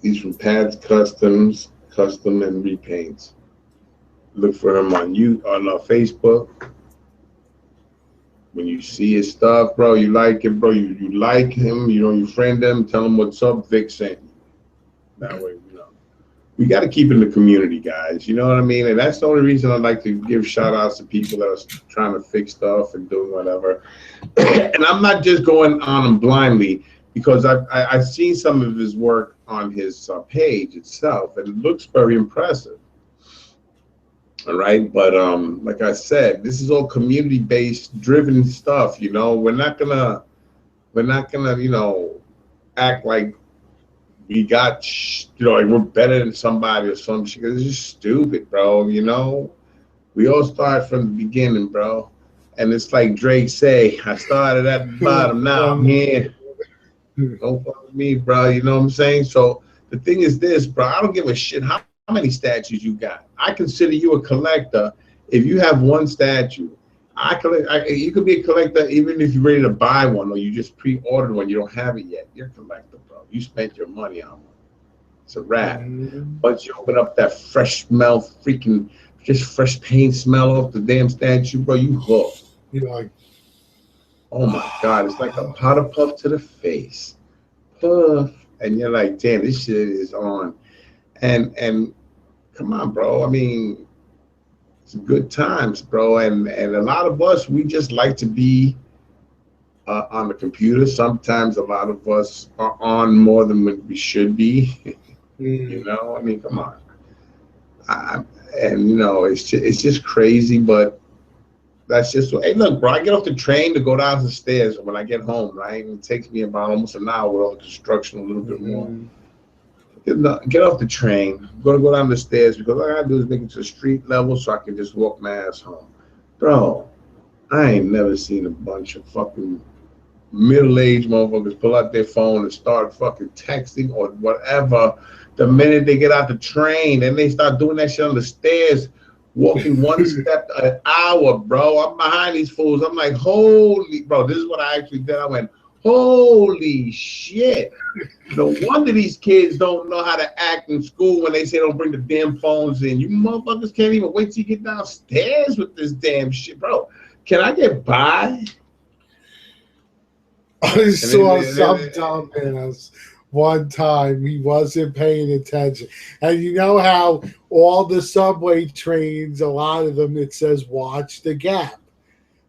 he's from Pads Customs, Custom and Repaints. Look for him on Facebook. When you see his stuff, bro, you like it, bro. You like him, you know, you friend him, tell him what's up, Vic sent you. That way, you know. We got to keep in the community, guys. You know what I mean? And that's the only reason I like to give shout outs to people that are trying to fix stuff and doing whatever. And I'm not just going on him blindly, because I've seen some of his work on his page itself, and it looks very impressive. All right, but like I said, this is all community-based, driven stuff. You know, we're not gonna, you know, act like we got, you know, like we're better than somebody or some shit. It's just stupid, bro. You know, we all start from the beginning, bro. And it's like Drake say, I started at the bottom, now I'm here. Don't fuck with me, bro. You know what I'm saying? So the thing is this, bro. I don't give a shit how many statues you got. I consider you a collector if you have one statue. You could be a collector even if you're ready to buy one or you just pre-ordered one. You don't have it yet. You're a collector, bro. You spent your money on one. It's a wrap. Once you open up that fresh smell, freaking just fresh paint smell off the damn statue, bro, you hooked. You're like, oh my God, it's like a powder puff to the face. Puff. And you're like, damn, this shit is on. And come on, bro. I mean, it's good times, bro. And a lot of us, we just like to be on the computer. Sometimes a lot of us are on more than we should be. You know, I mean, come on. And you know, it's just crazy, but that's just what. Hey, look, bro. I get off the train to go down the stairs when I get home, right? And it takes me about almost an hour with all the construction, a little bit more. Get off the train. I'm gonna go down the stairs because all I gotta do is make it to the street level so I can just walk my ass home. Bro, I ain't never seen a bunch of fucking middle-aged motherfuckers pull out their phone and start fucking texting or whatever the minute they get out the train, and they start doing that shit on the stairs, walking one step an hour, bro. I'm behind these fools. I'm like, holy, bro, this is what I actually did. I went, holy shit. No wonder these kids don't know how to act in school when they say don't bring the damn phones in. You motherfuckers can't even wait till you get downstairs with this damn shit, bro. Can I get by? I saw some dumbass one time. He wasn't paying attention. And you know how all the subway trains, a lot of them, it says watch the gap.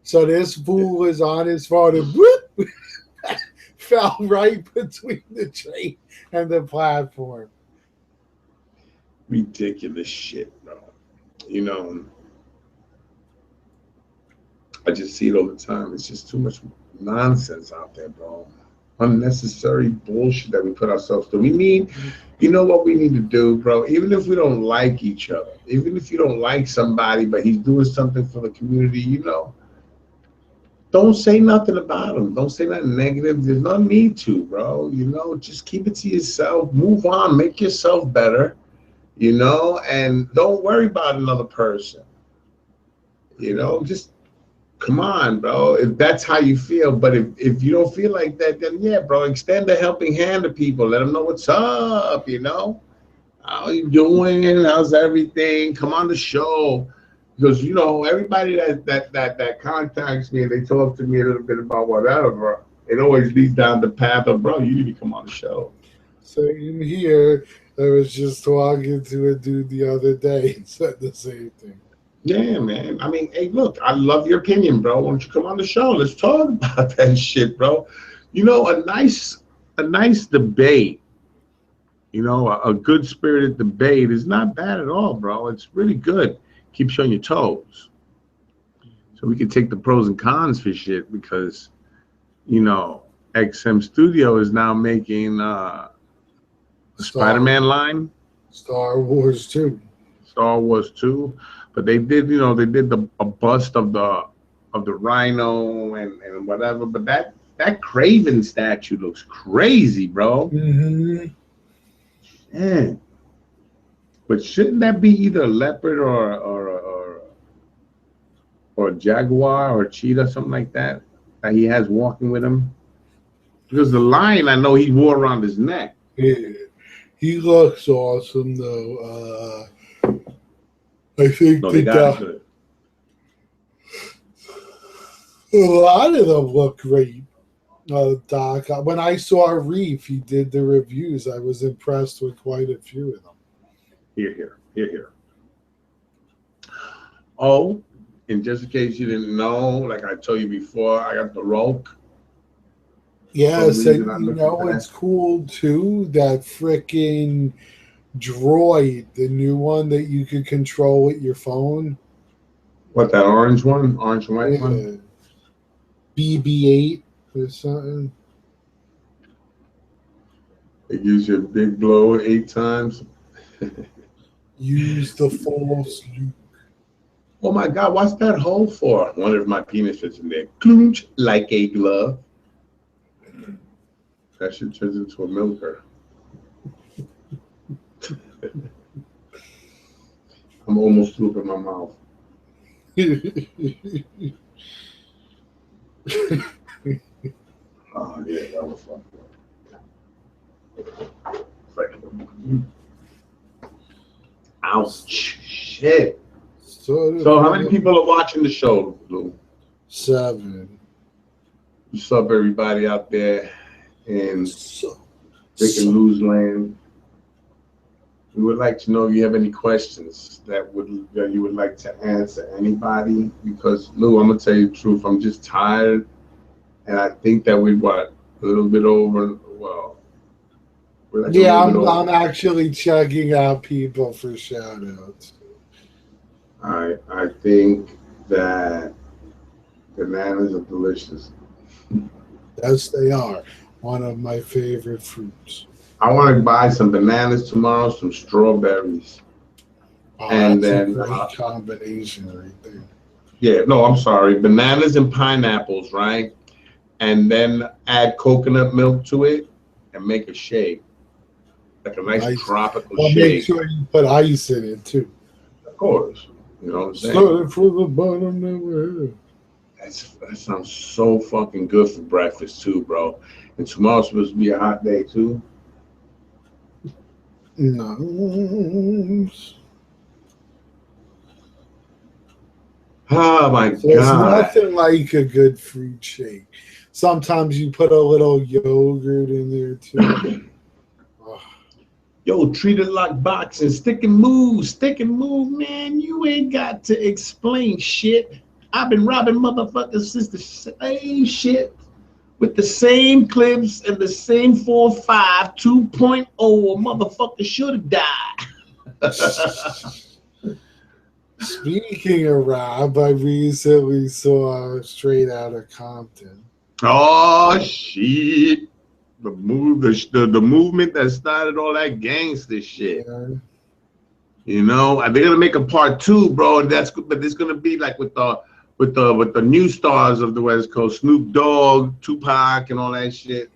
So this fool was on his phone and whoop, fell right between the train and the platform. Ridiculous shit, bro. You know, I just see it all the time. It's just too much nonsense out there, bro. Unnecessary bullshit that we put ourselves through. We need, you know what we need to do, bro? Even if we don't like each other, even if you don't like somebody, but he's doing something for the community, you know, don't say nothing about him. Don't say nothing negative. There's no need to, bro. You know, just keep it to yourself. Move on. Make yourself better, you know, and don't worry about another person. You know, just come on, bro. If that's how you feel, but if you don't feel like that, then yeah, bro, extend a helping hand to people. Let them know what's up, you know. How you doing? How's everything? Come on the show. Because, you know, everybody that contacts me and they talk to me a little bit about whatever, it always leads down the path of, bro, you need to come on the show. So in here, I was just talking to a dude the other day and said the same thing. Yeah, man. I mean, hey, look, I love your opinion, bro. Why don't you come on the show? Let's talk about that shit, bro. You know, a nice debate, you know, a good spirited debate is not bad at all, bro. It's really good. Keeps you on your toes. So we can take the pros and cons for shit because, you know, XM Studio is now making a Spider-Man line. Star Wars 2. Star Wars 2. But they did, you know, a bust of the Rhino and whatever. But that Craven statue looks crazy, bro. Mm-hmm. Man. But shouldn't that be either a leopard or a jaguar or a cheetah, something like that he has walking with him? Because the lion, I know he wore around his neck. Yeah. He looks awesome, though. I think No, they got good. a lot of them look great. Doc, when I saw Reef, he did the reviews. I was impressed with quite a few of them. Here. Oh, and just in case you didn't know, like I told you before, I got the Rogue. Yes, and you know it's cool too. That freaking droid, the new one that you could control with your phone. What, that orange one? Orange and white one? BB-8 or something. It gives you a big blow 8 times. Use the force, Luke. Oh my God, what's that hole for? I wonder if my penis fits in there. Cloonch, like a glove. That shit turns into a milker. I'm almost through in my mouth. Oh yeah, that was fun. Ouch! Shit. So how many people are watching the show, Lou? 7. What's up, everybody out there in Rick and Lou's land? We would like to know if you have any questions that you would like to answer anybody. Because Lou, I'm gonna tell you the truth. I'm just tired, and I think that we're a little bit over. Well, like yeah, I'm actually checking out people for shout outs. I think that bananas are delicious. Yes, they are. One of my favorite fruits. I want to buy some bananas tomorrow, some strawberries. Oh, and that's then a great combination right there. Yeah, no, I'm sorry. Bananas and pineapples, right? And then add coconut milk to it and make a shake. Like a nice tropical shake. Make sure you put ice in it too. Of course. You know what I'm saying? Started from the bottom, never. That sounds so fucking good for breakfast too, bro. And tomorrow's supposed to be a hot day too. Nice. Oh my God. There's nothing like a good fruit shake. Sometimes you put a little yogurt in there too. Yo, treat it like boxing. Stick and move, man. You ain't got to explain shit. I've been robbing motherfuckers since the same shit with the same clips and the same 4.5 2.0. A motherfucker should have died. Speaking of Rob, I recently saw Straight Outta Compton. Oh shit! The movement that started all that gangster shit. Yeah. You know, they're gonna make a part 2, bro. And but it's gonna be like with the new stars of the West Coast, Snoop Dogg, Tupac, and all that shit.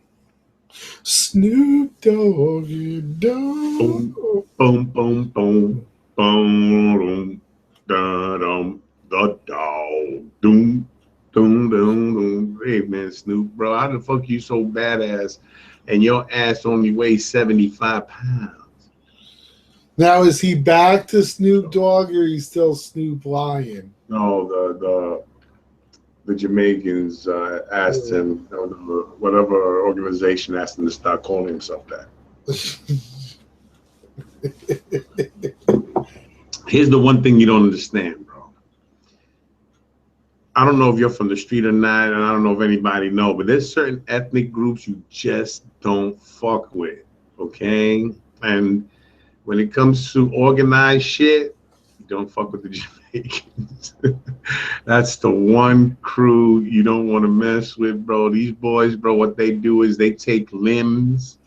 Snoop Dogg, you dog. Boom, boom, boom, boom, boom, da-dum, the dog, doom, doom, doom, doom. Hey man, Snoop, bro, how the fuck you so badass, and your ass only weighs 75 pounds? Now is he back to Snoop Dogg or he's still Snoop Lion? No, the Jamaicans asked him, whatever organization asked him to start calling himself that. Here's the one thing you don't understand, bro. I don't know if you're from the street or not, and I don't know if anybody knows, but there's certain ethnic groups you just don't fuck with, okay? And when it comes to organized shit, you don't fuck with the Jamaicans. That's the one crew you don't want to mess with, bro. These boys, bro, what they do is they take limbs.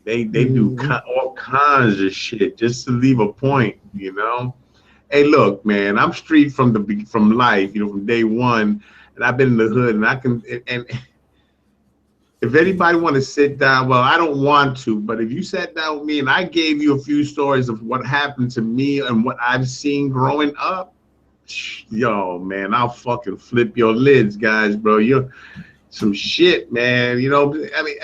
They do all kinds of shit just to leave a point, you know? Hey, look, man, I'm street from life, you know, from day one, and I've been in the hood, and if anybody want to sit down, well, I don't want to, but if you sat down with me and I gave you a few stories of what happened to me and what I've seen growing up, yo, man, I'll fucking flip your lids, guys, bro. You're some shit, man. You know,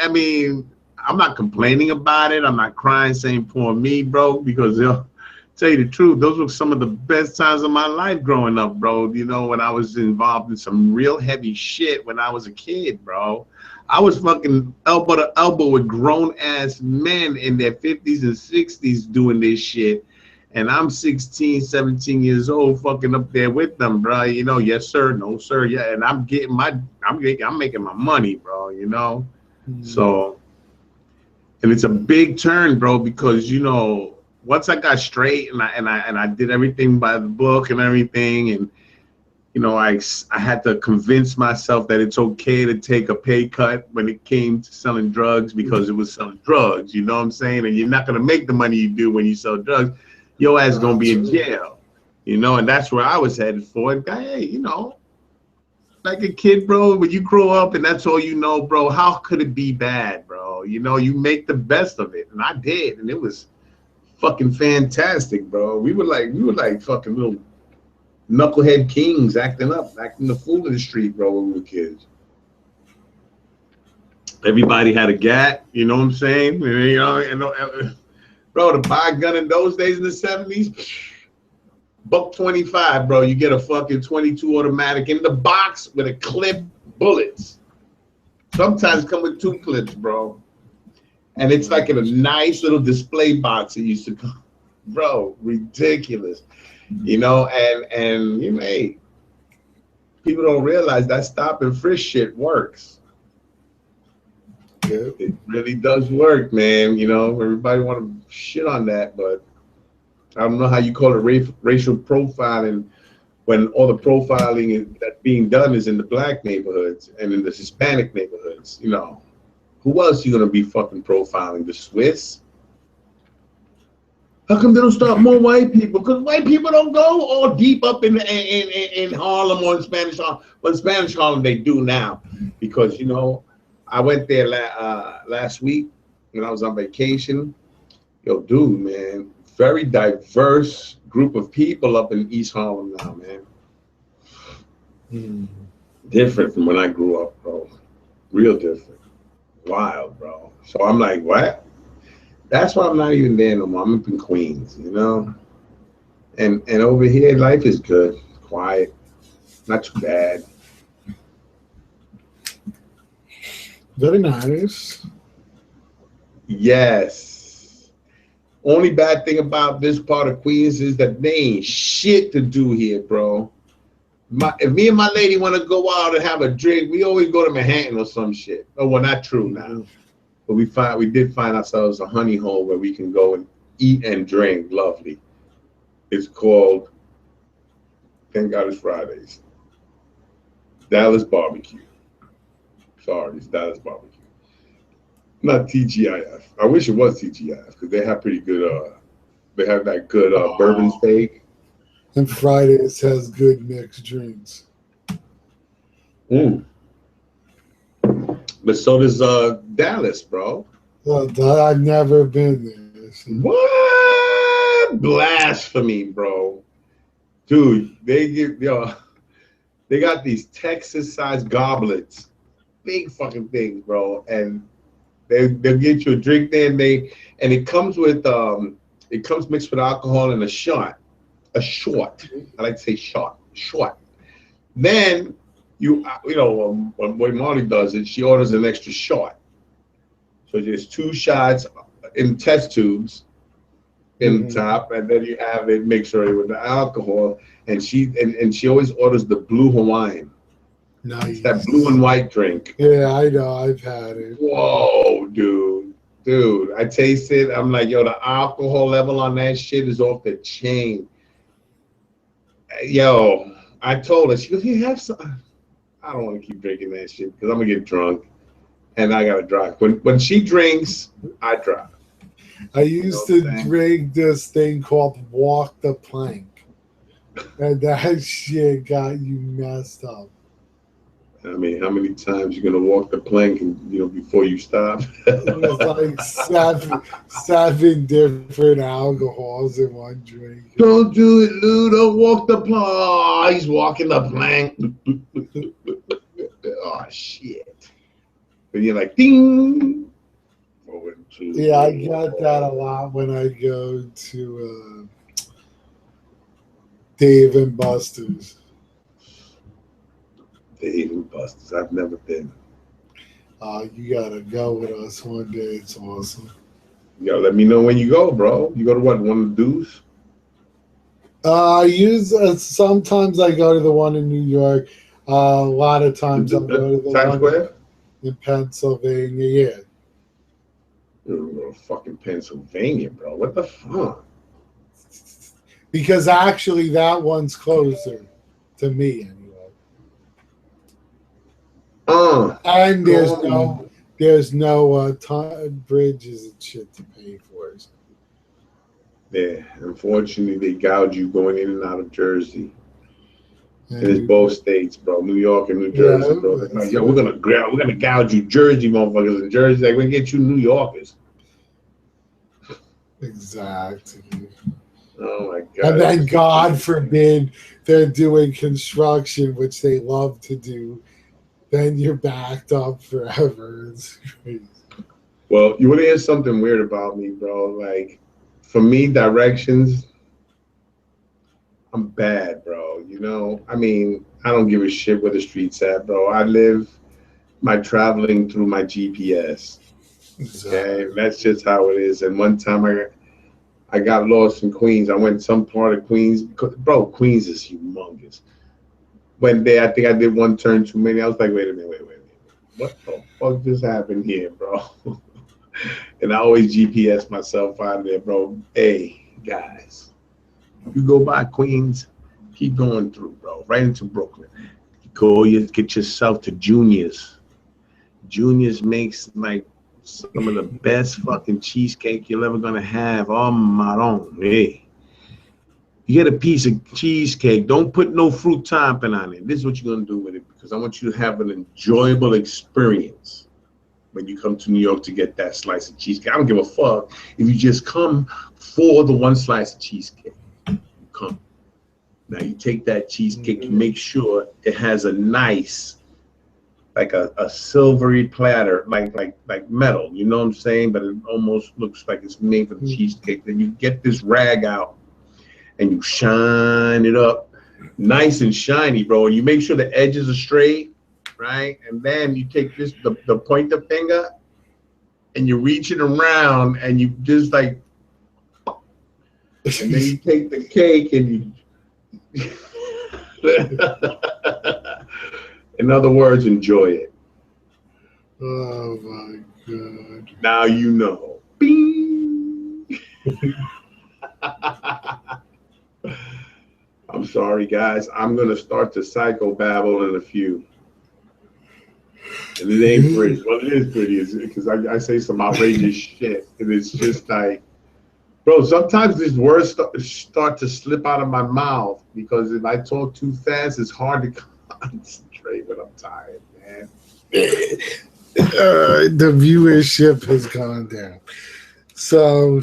I mean, I'm not complaining about it. I'm not crying, saying poor me, bro, because tell you the truth, those were some of the best times of my life growing up, bro. You know, when I was involved in some real heavy shit when I was a kid, bro. I was fucking elbow to elbow with grown ass men in their 50s and 60s doing this shit. And I'm 16, 17 years old, fucking up there with them, bro. You know, yes sir, no sir, yeah. And I'm making my money, bro. You know, so, and it's a big turn, bro, because you know, once I got straight and I did everything by the book and everything, and you know, I had to convince myself that it's okay to take a pay cut when it came to selling drugs because it was selling drugs. You know what I'm saying? And you're not gonna make the money you do when you sell drugs. Your ass gonna be in jail, you know, and that's where I was headed for. And hey, you know, like a kid, bro, when you grow up and that's all you know, bro, how could it be bad, bro? You know, you make the best of it, and I did, and it was fucking fantastic, bro. We were like fucking little knucklehead kings acting the fool in the street, bro, when we were kids. Everybody had a gat, you know what I'm saying? You know, bro, to buy a gun in those days in the 70s, $1.25, bro. You get a fucking 22 automatic in the box with a clip, bullets. Sometimes come with 2 clips, bro. And it's like in a nice little display box. It used to come, bro, ridiculous. You know, and you know, hey, people don't realize that stop and frisk shit works. Yeah, it really does work, man. You know, everybody want to shit on that, but I don't know how you call it racial profiling when all the profiling that's being done is in the black neighborhoods and in the Hispanic neighborhoods. You know, who else you gonna be fucking profiling? The Swiss? How come they don't stop more white people? Because white people don't go all deep up in Harlem or in Spanish Harlem. But in Spanish Harlem, they do now. Because, you know, I went there last week when I was on vacation. Yo, dude, man, very diverse group of people up in East Harlem now, man. Different from when I grew up, bro. Real different. Wild, bro. So I'm like, what? That's why I'm not even there no more. I'm up in Queens, you know? And over here, life is good, quiet, not too bad. Very nice. Yes. Only bad thing about this part of Queens is that they ain't shit to do here, bro. If me and my lady want to go out and have a drink, we always go to Manhattan or some shit. Oh, well, not true now. But we did find ourselves a honey hole where we can go and eat and drink. Lovely. It's called, thank God it's Fridays, Dallas Barbecue. Sorry, it's Dallas Barbecue. Not TGIF. I wish it was TGIF because they have pretty good, they have that good bourbon steak. And Fridays has good mixed drinks. But so does Dallas, bro. I've never been there. So. What? Blasphemy, bro. Dude, they got these Texas-sized goblets. Big fucking things, bro. And they'll get you a drink there, and it comes with it comes mixed with alcohol and a shot. A short. I like to say shot. Short. Then you know, when Molly does it, she orders an extra shot. So there's 2 shots in test tubes in the top, and then you have it mixed already with the alcohol. And she always orders the blue Hawaiian. Nice. It's that blue and white drink. Yeah, I know. I've had it. Whoa, dude. I taste it. I'm like, yo, the alcohol level on that shit is off the chain. Yo, I told her, she goes, you have some. I don't want to keep drinking that shit because I'm going to get drunk and I got to drive. When she drinks, I drive. I used to drink this thing called Walk the Plank. And that shit got you messed up. I mean, how many times you gonna walk the plank and before you stop? It's like seven different alcohols in one drink. Don't do it, Lou. Don't walk the plank. Oh, he's walking the plank. Oh shit! And you're like, ding. Forward to Yeah, I get that a lot when I go to Dave and Buster's. Dave and Buster's. I've never been. You gotta go with us one day. It's awesome. You gotta let me know when you go, bro. You go to what? One of the dudes? I use sometimes I go to the one in New York. A lot of times I'll go to the Times one Square? in Pennsylvania. Yeah, You're going to fucking Pennsylvania, bro. What the fuck? because actually that one's closer to me anyway. And there's no bridges and shit to pay for. Yeah, unfortunately, they gouge you going in and out of Jersey. And it's both states, bro. New York and New Jersey, bro. They're like, yo, we're gonna gouge you, Jersey motherfuckers. In Jersey, like, we're gonna get you New Yorkers. Exactly. Oh my god. And then God forbid they're doing construction, which they love to do. Then you're backed up forever. It's crazy. Well, you want to hear something weird about me, bro? Like, for me, directions, I'm bad, bro. I mean, I don't give a shit where the street's at, bro. I live my traveling through my GPS. Okay, that's just how it is. And one time I got lost in Queens. I went some part of Queens. Bro, Queens is humongous. One day, I think I did one turn too many. I was like, wait a minute. What the fuck just happened here, bro? And I always GPS myself out of there, bro. Hey, guys, you go by Queens, keep going through, bro, right into Brooklyn. Get yourself to Junior's. Junior's makes like some of the best fucking cheesecake you're ever gonna have. Oh my own, hey. You get a piece of cheesecake, don't put no fruit topping on it. This is what you're gonna do with it, because I want you to have an enjoyable experience when you come to New York to get that slice of cheesecake. I don't give a fuck if you just come for the one slice of cheesecake. You come. Now you take that cheesecake, you make sure it has a nice, like a silvery platter, like metal, you know what I'm saying? But it almost looks like it's made for the cheesecake. Then you get this rag out and you shine it up nice and shiny, bro. And you make sure the edges are straight, right? And then you take the pointer finger and you reach it around and you just like, and then you take the cake and you, in other words, enjoy it. Oh my God. Now you know. Bing. I'm sorry, guys. I'm going to start to psychobabble in a few. And it ain't pretty. Well, it is pretty, because I say some outrageous shit. And it's just like, bro, sometimes these words start to slip out of my mouth, because if I talk too fast, it's hard to concentrate when I'm tired, man. The viewership has gone down. So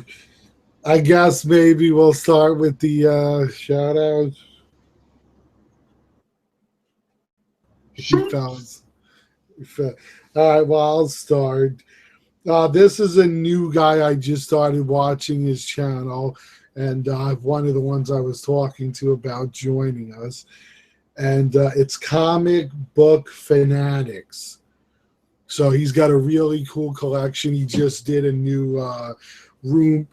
I guess maybe we'll start with the shout outs. All right, well, I'll start. This is a new guy I just started watching his channel, and one of the ones I was talking to about joining us. And it's Comic Book Fanatics. So he's got a really cool collection. He just did a new room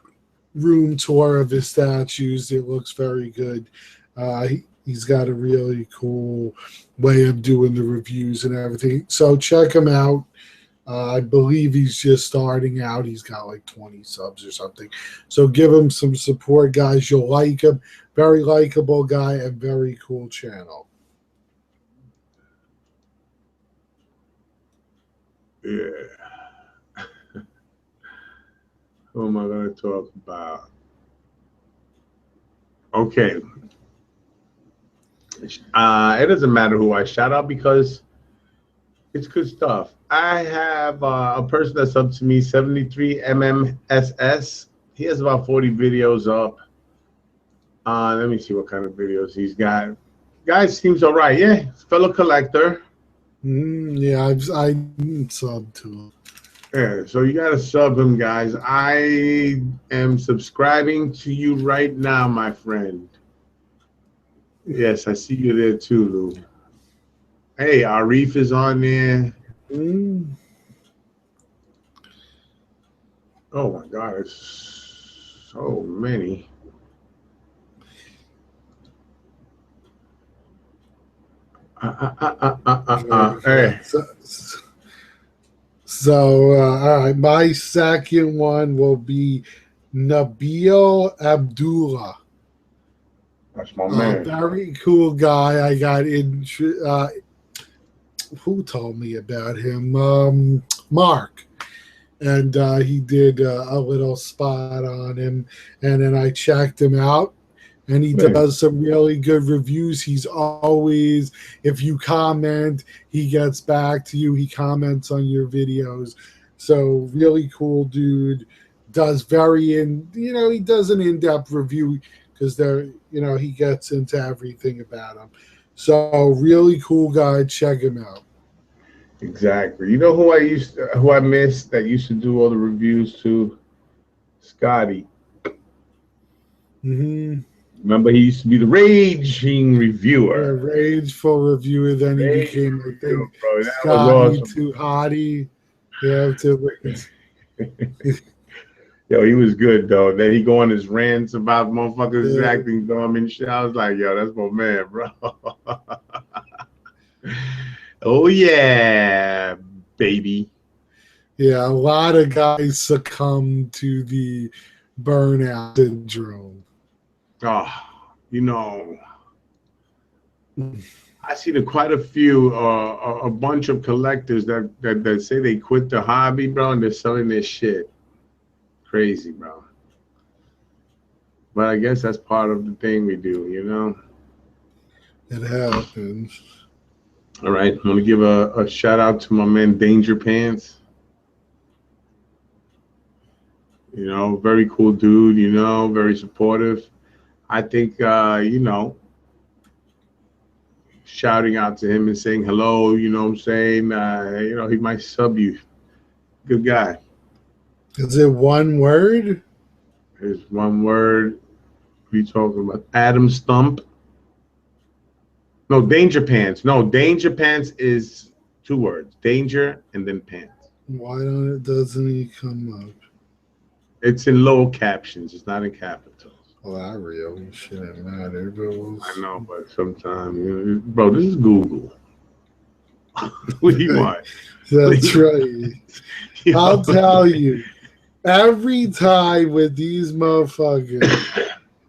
tour of his statues. It looks very good. He's got a really cool way of doing the reviews and everything. So check him out. I believe he's just starting out. He's got like 20 subs or something. So give him some support, guys. You'll like him. Very likable guy and very cool channel. Yeah. Who am I going to talk about? Okay. It doesn't matter who I shout out, because It's good stuff. I have a person that's up to me, 73 MMSS. He has about 40 videos up. Let me see what kind of videos he's got. Guy seems all right. Yeah, fellow collector. Yeah, I subbed to him. Yeah, so you gotta sub him, guys. I am subscribing to you right now, my friend. Yes, I see you there too, Lou. Hey, Arif is on there. Mm. Oh my God, it's so many. Hey, So, all right, my second one will be Nabil Abdullah. that's my man. Very cool guy. I got in. Who told me about him? Mark. And he did a little spot on him. And then I checked him out. And he Man. does some really good reviews. He's always, if you comment, he gets back to you. He comments on your videos. So really cool dude. Does he does an in-depth review because he gets into everything about him. So really cool guy. Check him out. Exactly. You know who I missed that used to do all the reviews too? Scotty. Mm-hmm. Remember, he used to be the raging reviewer. Yeah, rageful reviewer. Then he became, I Reviewer, think, bro. That Scotty was awesome. too hottie. Yeah, Yo, he was good though. Then he go on his rants about motherfuckers Yeah. acting dumb and shit. I was like, yo, that's my man, bro. Oh yeah, baby. Yeah, a lot of guys succumb to the burnout syndrome. Oh, I see quite a few, a bunch of collectors that say they quit the hobby, bro, and they're selling their shit. Crazy, bro. But I guess that's part of the thing we do, It happens. All right, I want to give a shout out to my man Danger Pants. Very cool dude, very supportive. I think, shouting out to him and saying hello, what I'm saying? He might sub you. Good guy. Is it one word? There's one word. What are you talking about? Adam Stump. No, Danger Pants. No, Danger Pants is 2 words. Danger and then pants. Why doesn't he come up? It's in lower captions. It's not in capitals. Well, that really shouldn't matter. But I know, but sometimes, bro, this is Google. What do you want? That's right. I'll tell you. Every time with these motherfuckers,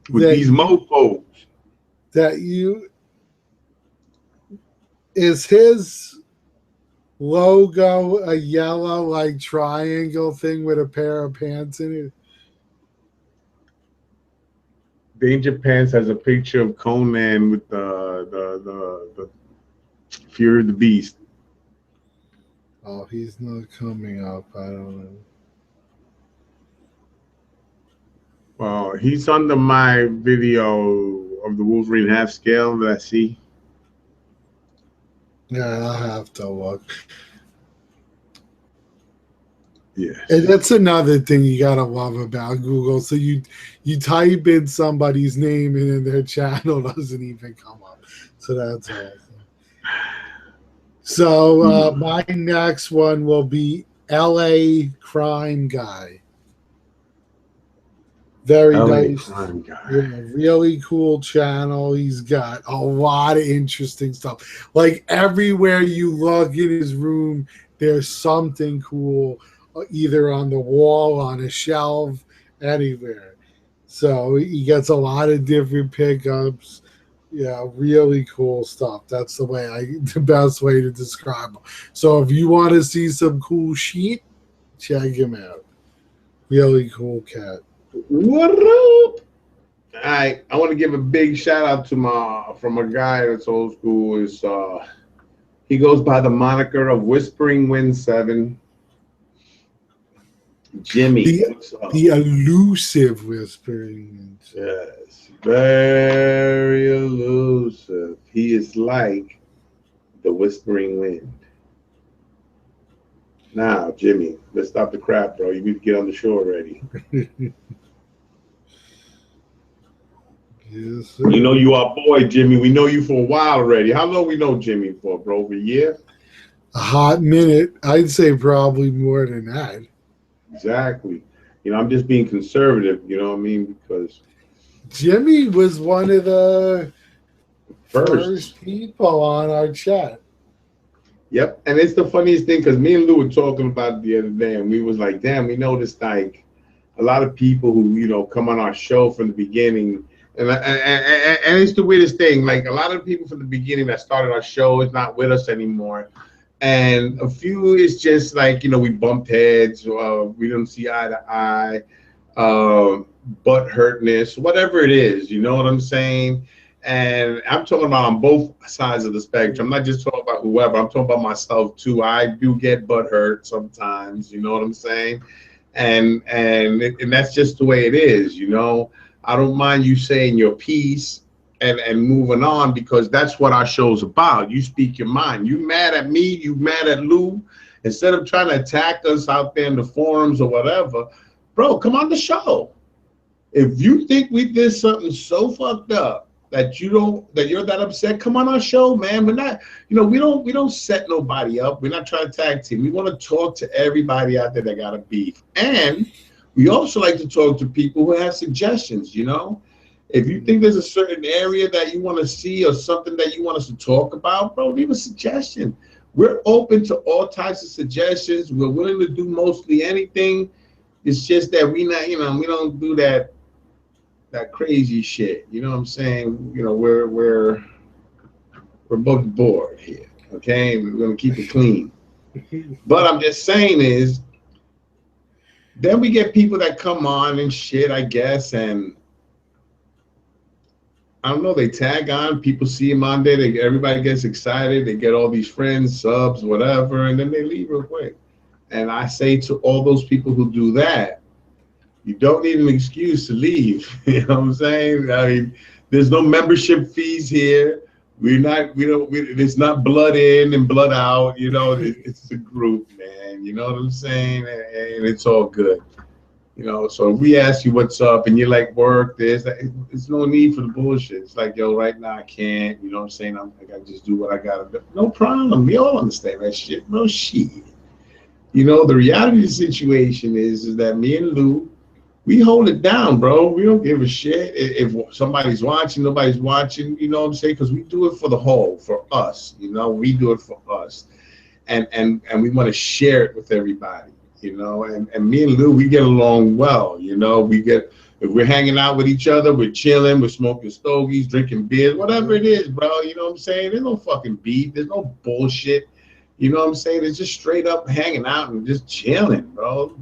these mofos, is his logo a yellow like triangle thing with a pair of pants in it? Danger Pants has a picture of Conan with the Fury of the Beast. Oh, he's not coming up. I don't know. Well, he's under my video of the Wolverine half scale that I see. Yeah, I'll have to look. Yes. And that's another thing you gotta love about Google. So you type in somebody's name and then their channel doesn't even come up. So that's awesome. So my next one will be LA Crime Guy. Very nice. Yeah, really cool channel. He's got a lot of interesting stuff. Like everywhere you look in his room, there's something cool, either on the wall, on a shelf, anywhere. So he gets a lot of different pickups. Yeah, really cool stuff. That's the best way to describe him. So if you want to see some cool shit, check him out. Really cool cat. What up? I want to give a big shout out to from a guy that's old school. He He goes by the moniker of Whispering Wind 7. Jimmy, what's up? The elusive whispering. Yes, very elusive. He is like the whispering wind. Now, Jimmy, let's stop the crap, bro. You need to get on the show already. Yes, sir. You know you our boy, Jimmy. We know you for a while already. How long we know Jimmy for, bro? For a year? A hot minute. I'd say probably more than that. Exactly. You know, I'm just being conservative, you know what I mean? Because Jimmy was one of the first first people on our chat. Yep, and it's the funniest thing because me and Lou were talking about it the other day, and we was like, "Damn, we noticed like a lot of people who come on our show from the beginning, and it's the weirdest thing. Like a lot of people from the beginning that started our show is not with us anymore, and a few is just like we bumped heads, we didn't see eye to eye, butt hurtness, whatever it is. You know what I'm saying?" And I'm talking about on both sides of the spectrum. I'm not just talking about whoever. I'm talking about myself too. I do get butt hurt sometimes. You know what I'm saying? And that's just the way it is. I don't mind you saying your piece and moving on because that's what our show's about. You speak your mind. You mad at me? You mad at Lou? Instead of trying to attack us out there in the forums or whatever, bro, come on the show. If you think we did something so fucked up that you're that upset, come on our show, man. We're not, we don't set nobody up. We're not trying to tag team. We want to talk to everybody out there that got a beef. And we also like to talk to people who have suggestions, If you think there's a certain area that you want to see or something that you want us to talk about, bro, leave a suggestion. We're open to all types of suggestions. We're willing to do mostly anything. It's just that we don't do that crazy shit. You know what I'm saying? We're above the board here. Okay, we're gonna keep it clean. But I'm just saying is, then we get people that come on and shit, I guess, and I don't know, they tag on, people see them on there, everybody gets excited, they get all these friends, subs, whatever, and then they leave real quick. And I say to all those people who do that, you don't need an excuse to leave. You know what I'm saying? I mean, there's no membership fees here. It's not blood in and blood out. It's a group, man. You know what I'm saying? And it's all good. So if we ask you what's up and you're like, work, there's no need for the bullshit. It's like, yo, right now I can't. You know what I'm saying? I gotta just do what I gotta do. No problem. We all understand that shit. No shit. The reality of the situation is that me and Lou, we hold it down, bro. We don't give a shit if somebody's watching, nobody's watching. You know what I'm saying? Because we do it for the whole, for us. We do it for us, and we want to share it with everybody. And me and Lou, we get along well. If we're hanging out with each other, we're chilling, we're smoking stogies, drinking beer, whatever it is, bro. You know what I'm saying? There's no fucking beef. There's no bullshit. You know what I'm saying? It's just straight up hanging out and just chilling, bro.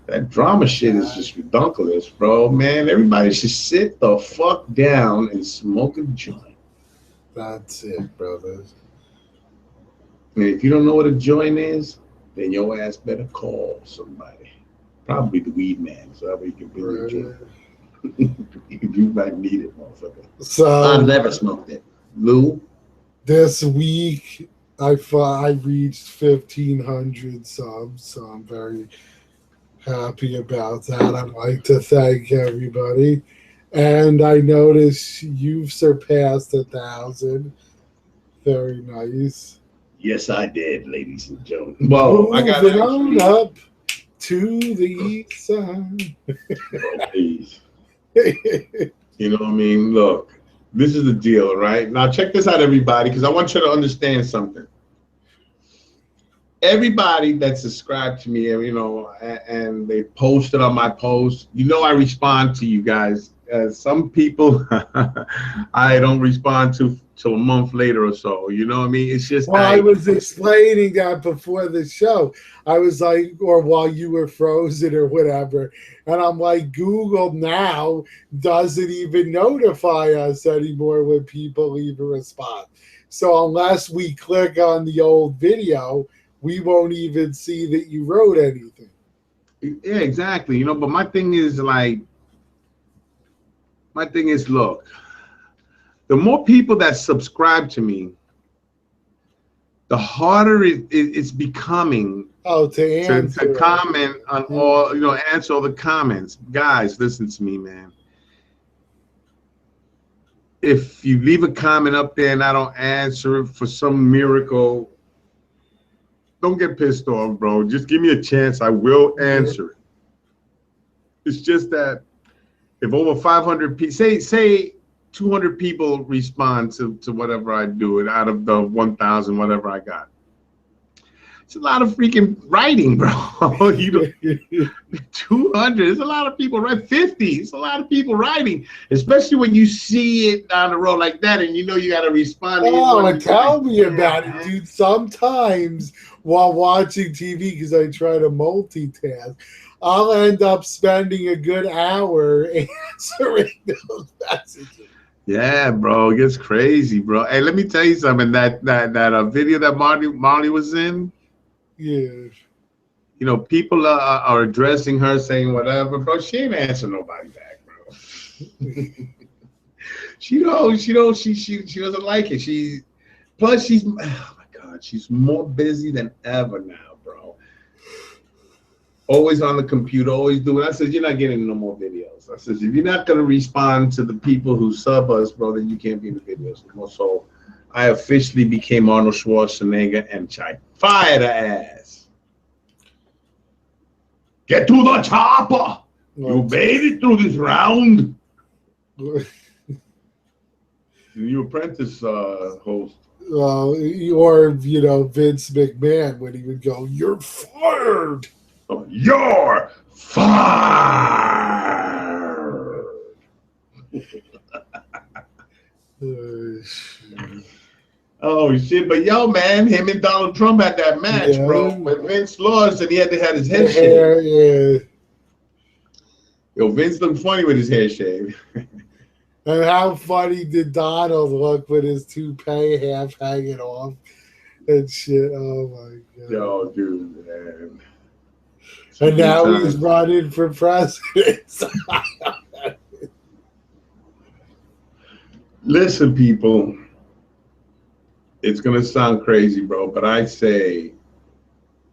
That drama shit is just ridiculous, bro. Man, everybody should sit the fuck down and smoke a joint. That's it, brothers. And if you don't know what a joint is, then your ass better call somebody. Probably the weed man, so that way you can bring a joint. You might need it, motherfucker. So I've never smoked it. Lou? This week, I reached 1,500 subs, so I'm very happy about that. I'd like to thank everybody. And I noticed you've surpassed 1,000. Very nice. Yes, I did, ladies and gentlemen. Well, I got moving on up to the east side. Oh, please. You know what I mean? Look, this is the deal, right? Now check this out, everybody, because I want you to understand something. Everybody that subscribed to me, and they posted on my post, I respond to you guys. Some people I don't respond to till a month later or so. You know what I mean? It's just. Well, I was explaining that before the show. I was like, or while you were frozen or whatever, and I'm like, Google now doesn't even notify us anymore when people leave a response. So unless we click on the old video, we won't even see that you wrote anything. Yeah, exactly. You know, but my thing is like, look, the more people that subscribe to me, the harder it's becoming to comment on all, you know, answer all the comments. Guys, listen to me, man. If you leave a comment up there and I don't answer it for some miracle, don't get pissed off, bro. Just give me a chance. I will answer it. It's just that if over 500 people, say 200 people respond to whatever I do, and out of the 1,000, whatever I got, it's a lot of freaking writing, bro. You know, 200. It's a lot of people, right? 50. It's a lot of people writing, especially when you see it down the road like that, and you know you got to respond. Oh, tell me about it, dude. Sometimes while watching TV, because I try to multitask, I'll end up spending a good hour answering those messages. Yeah, bro, it gets crazy, bro. Hey, let me tell you something. That video that Marley was in. Yeah. You know, people are addressing her, saying whatever, bro. She ain't answering nobody back, bro. she doesn't like it. She's oh my God, she's more busy than ever now, bro. Always on the computer, always doing. I said, you're not getting no more videos. I said, if you're not gonna respond to the people who sub us, bro, then you can't be in the videos anymore. So I officially became Arnold Schwarzenegger and I fired her ass. Get to the chopper. You made it through this round. You Apprentice host. Or, you know, Vince McMahon when he would go, "You're fired." Oh, you're fired. Oh shit! But yo, man, him and Donald Trump had that match, bro. When Vince lost, and he had to have his head shaved. Yeah. Yo, Vince looked funny with his hair shaved. And how funny did Donald look with his toupee half hanging off and shit? Oh my God! Yo, dude, man. And now he's running for president. Listen, people. It's gonna sound crazy, bro, but I say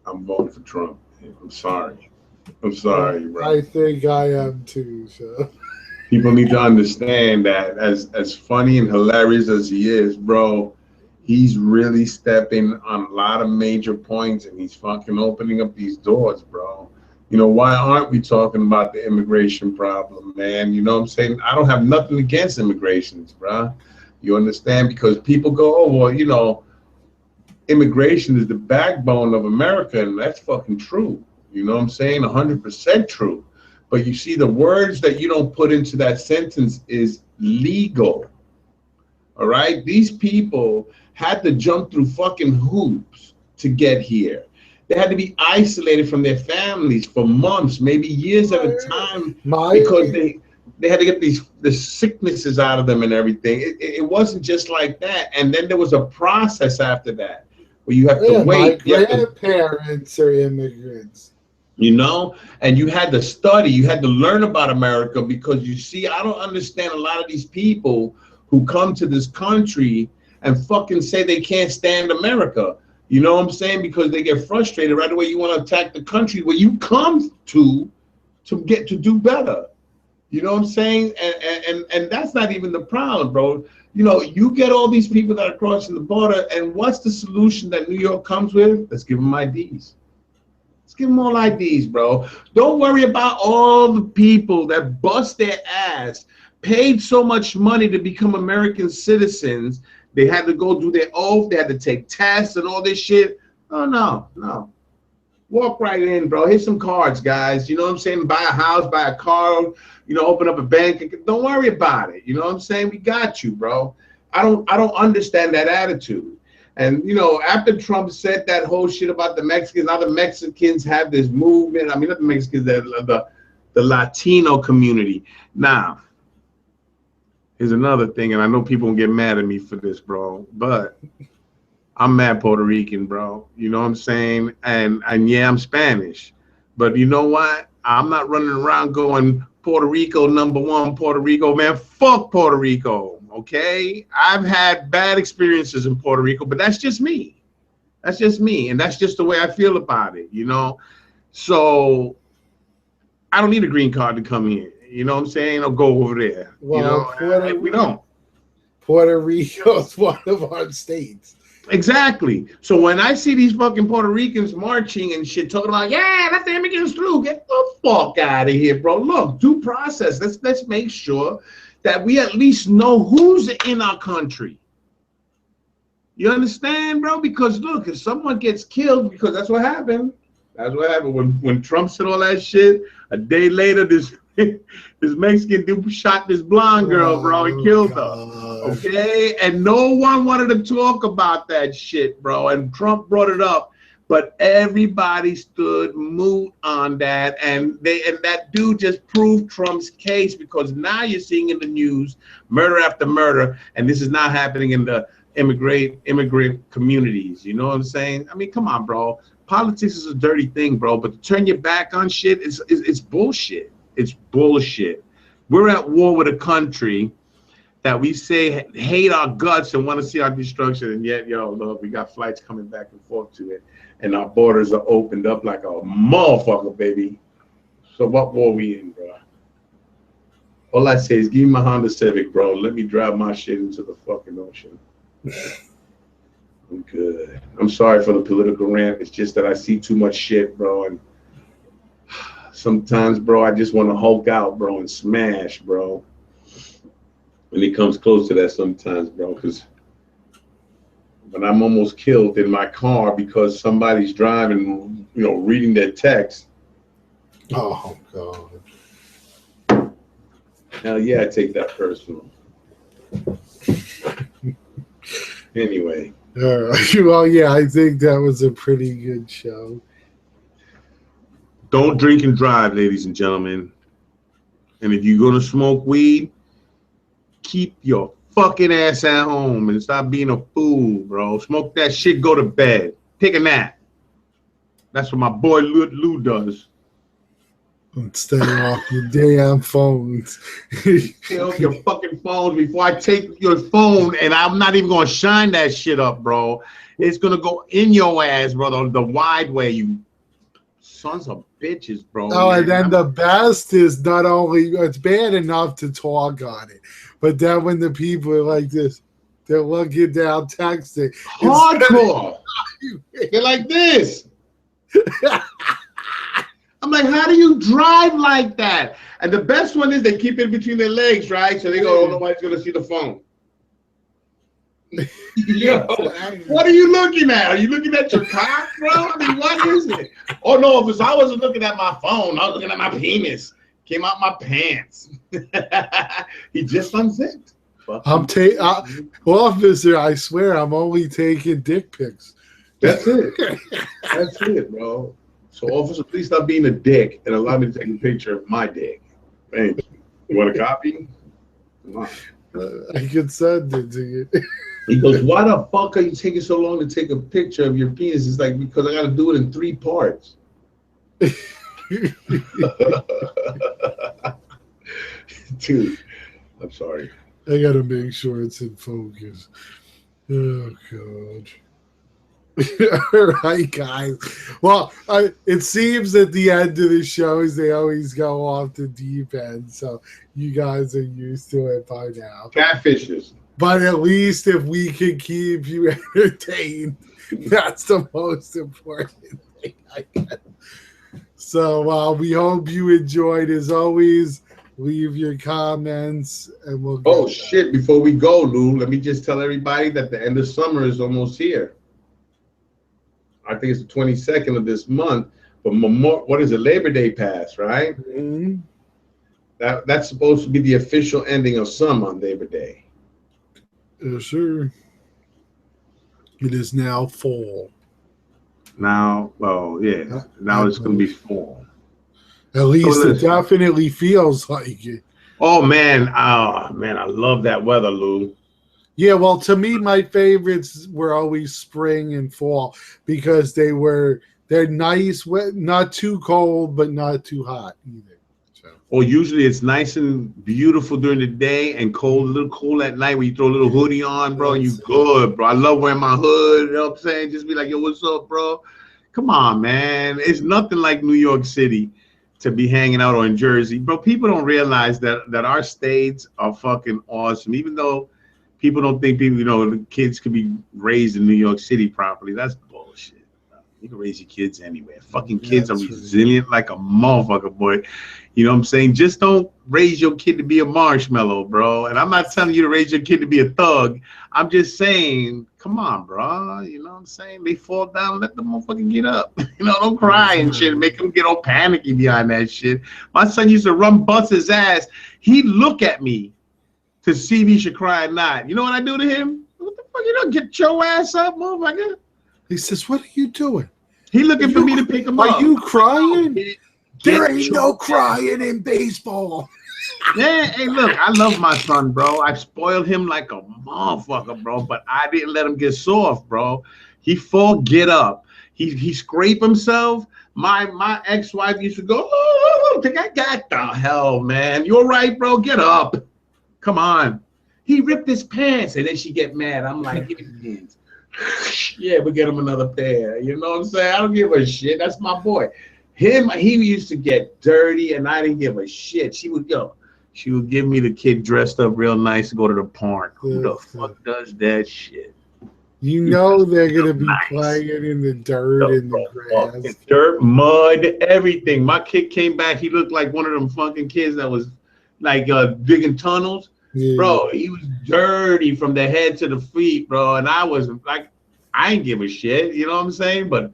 I'm voting for Trump. I'm sorry, bro. I think I am too. So people need to understand that as funny and hilarious as he is, bro, he's really stepping on a lot of major points, and he's fucking opening up these doors, bro. You know, why aren't we talking about the immigration problem, man? You know what I'm saying? I don't have nothing against immigrations, bro. You understand? Because people go, oh, well, you know, immigration is the backbone of America, and that's fucking true. You know what I'm saying? 100% true. But you see, the words that you don't put into that sentence is legal. All right? These people had to jump through fucking hoops to get here. They had to be isolated from their families for months, maybe years at a time, because they had to get the sicknesses out of them and everything. It wasn't just like that. And then there was a process after that where you have to wait. My grandparents are immigrants. You know, and you had to study, you had to learn about America, because you see, I don't understand a lot of these people who come to this country and fucking say they can't stand America. You know what I'm saying? Because they get frustrated right away. You want to attack the country where you come to get to do better. You know what I'm saying? And that's not even the problem, bro. You know, you get all these people that are crossing the border, and what's the solution that New York comes with? Let's give them IDs. Let's give them all IDs, bro. Don't worry about all the people that bust their ass, paid so much money to become American citizens. They had to go do their oath. They had to take tests and all this shit. Oh, no. Walk right in, bro. Here's some cards, guys. You know what I'm saying? Buy a house, buy a car, you know, open up a bank. Don't worry about it. You know what I'm saying? We got you, bro. I don't understand that attitude. And, you know, after Trump said that whole shit about the Mexicans, now the Mexicans have this movement. I mean, not the Mexicans, the Latino community. Now, Here's another thing, and I know people will get mad at me for this, bro, but I'm mad Puerto Rican, bro. You know what I'm saying? And yeah, I'm Spanish. But you know what? I'm not running around going Puerto Rico #1, Puerto Rico, man. Fuck Puerto Rico. Okay? I've had bad experiences in Puerto Rico, but that's just me. That's just me. And that's just the way I feel about it, you know? So I don't need a green card to come here. You know what I'm saying? Or go over there. Well, You know, we don't. Puerto Rico's one of our states. Exactly. So when I see these fucking Puerto Ricans marching and shit, talking about, yeah, let the immigrants through, get the fuck out of here, bro. Look, due process. Let's make sure that we at least know who's in our country. You understand, bro? Because look, if someone gets killed, because that's what happened. That's what happened when Trump said all that shit. A day later, this Mexican dude shot this blonde girl, bro, and killed her. Okay, and no one wanted to talk about that shit, bro. And Trump brought it up, but everybody stood moot on that, and that dude just proved Trump's case, because now you're seeing in the news murder after murder, and this is not happening in the immigrant communities. You know what I'm saying? I mean, come on, bro. Politics is a dirty thing, bro. But to turn your back on shit it's bullshit. It's bullshit. We're at war with a country that we say hate our guts and want to see our destruction, and yet, yo, look, we got flights coming back and forth to it, and our borders are opened up like a motherfucker, baby. So what war we in, bro? All I say is give me my Honda Civic, bro. Let me drive my shit into the fucking ocean. I'm good. I'm sorry for the political rant. It's just that I see too much shit, bro, and sometimes, bro, I just want to Hulk out, bro, and smash, bro. And it comes close to that sometimes, bro, because when I'm almost killed in my car because somebody's driving, you know, reading their text. Oh, God. Hell yeah, I take that personal. Anyway. Well, yeah, I think that was a pretty good show. Don't drink and drive, ladies and gentlemen. And if you're going to smoke weed, keep your fucking ass at home and stop being a fool, bro. Smoke that shit, go to bed. Take a nap. That's what my boy Lou does. And stay off your damn phones. Stay off your fucking phones before I take your phone, and I'm not even going to shine that shit up, bro. It's going to go in your ass, bro, the wide way, you sons of bitches, bro. Oh, man. And then the best is not only it's bad enough to talk on it, but then when the people are like this, they're looking down texting. Hardcore. They're like this. I'm like, how do you drive like that? And the best one is they keep it between their legs, right? So they go, oh, nobody's going to see the phone. Yo, what are you looking at? Are you looking at your cock, bro? I mean, what is it? Oh, no, if I wasn't looking at my phone, I was looking at my penis. Came out my pants. He just unzipped. Officer, I swear I'm only taking dick pics. That's it. That's it, bro. So, officer, please stop being a dick and allow me to take a picture of my dick. Thank you. You want a copy? Come on. I can send it to you. He goes, why the fuck are you taking so long to take a picture of your penis? It's like, because I got to do it in 3 parts. Dude, I'm sorry. I got to make sure it's in focus. Oh, God. All right, guys. Well, it seems at the end of the shows, they always go off the deep end. So you guys are used to it by now. Catfishes. But at least if we can keep you entertained, that's the most important thing, I guess. So we hope you enjoyed. As always, leave your comments and we'll go. Oh, shit. Before we go, Lou, let me just tell everybody that the end of summer is almost here. I think it's the 22nd of this month, but what is it? Labor Day pass, right? Mm-hmm. That's supposed to be the official ending of summer on Labor Day. Yes, sir. It is now fall. Now, well, yeah. Now it's going to be fall. At least it definitely feels like it. Oh man, I love that weather, Lou. Yeah, well, to me, my favorites were always spring and fall because they're nice, not too cold, but not too hot either. So. Or usually it's nice and beautiful during the day and cold, a little cool at night when you throw a little hoodie on, bro, and you good, bro. I love wearing my hood, you know what I'm saying? Just be like, yo, what's up, bro? Come on, man. It's nothing like New York City to be hanging out or in Jersey. Bro, people don't realize that our states are fucking awesome. Even though people don't think the kids could be raised in New York City properly. That's bullshit. You can raise your kids anywhere. Fucking kids are resilient like a motherfucker, boy. You know what I'm saying? Just don't raise your kid to be a marshmallow, bro. And I'm not telling you to raise your kid to be a thug. I'm just saying, come on, bro. You know what I'm saying? They fall down, let the motherfucker get up. Don't cry and shit. Make them get all panicky behind that shit. My son used to bust his ass. He'd look at me to see if he should cry or not. You know what I do to him? What the fuck? You don't get your ass up, motherfucker. He says, "What are you doing?" He looking for me to pick him up. Are you crying? There ain't no crying in baseball. Yeah, hey, look, I love my son, bro. I spoiled him like a motherfucker, bro. But I didn't let him get soft, bro. He get up. He scrape himself. My ex-wife used to go, oh, I got the hell, man. You all right, bro? Get up. Come on. He ripped his pants, and then she get mad. I'm like, give me the pants. Yeah, we get him another pair. You know what I'm saying? I don't give a shit. That's my boy. He used to get dirty, and I didn't give a shit. She would give me the kid dressed up real nice to go to the park. Who the fuck does that shit? You know they're gonna be playing in the dirt and the grass. Dirt, mud, everything. My kid came back. He looked like one of them fucking kids that was like digging tunnels. Yeah. Bro, he was dirty from the head to the feet, bro. And I was like, I ain't give a shit. You know what I'm saying? But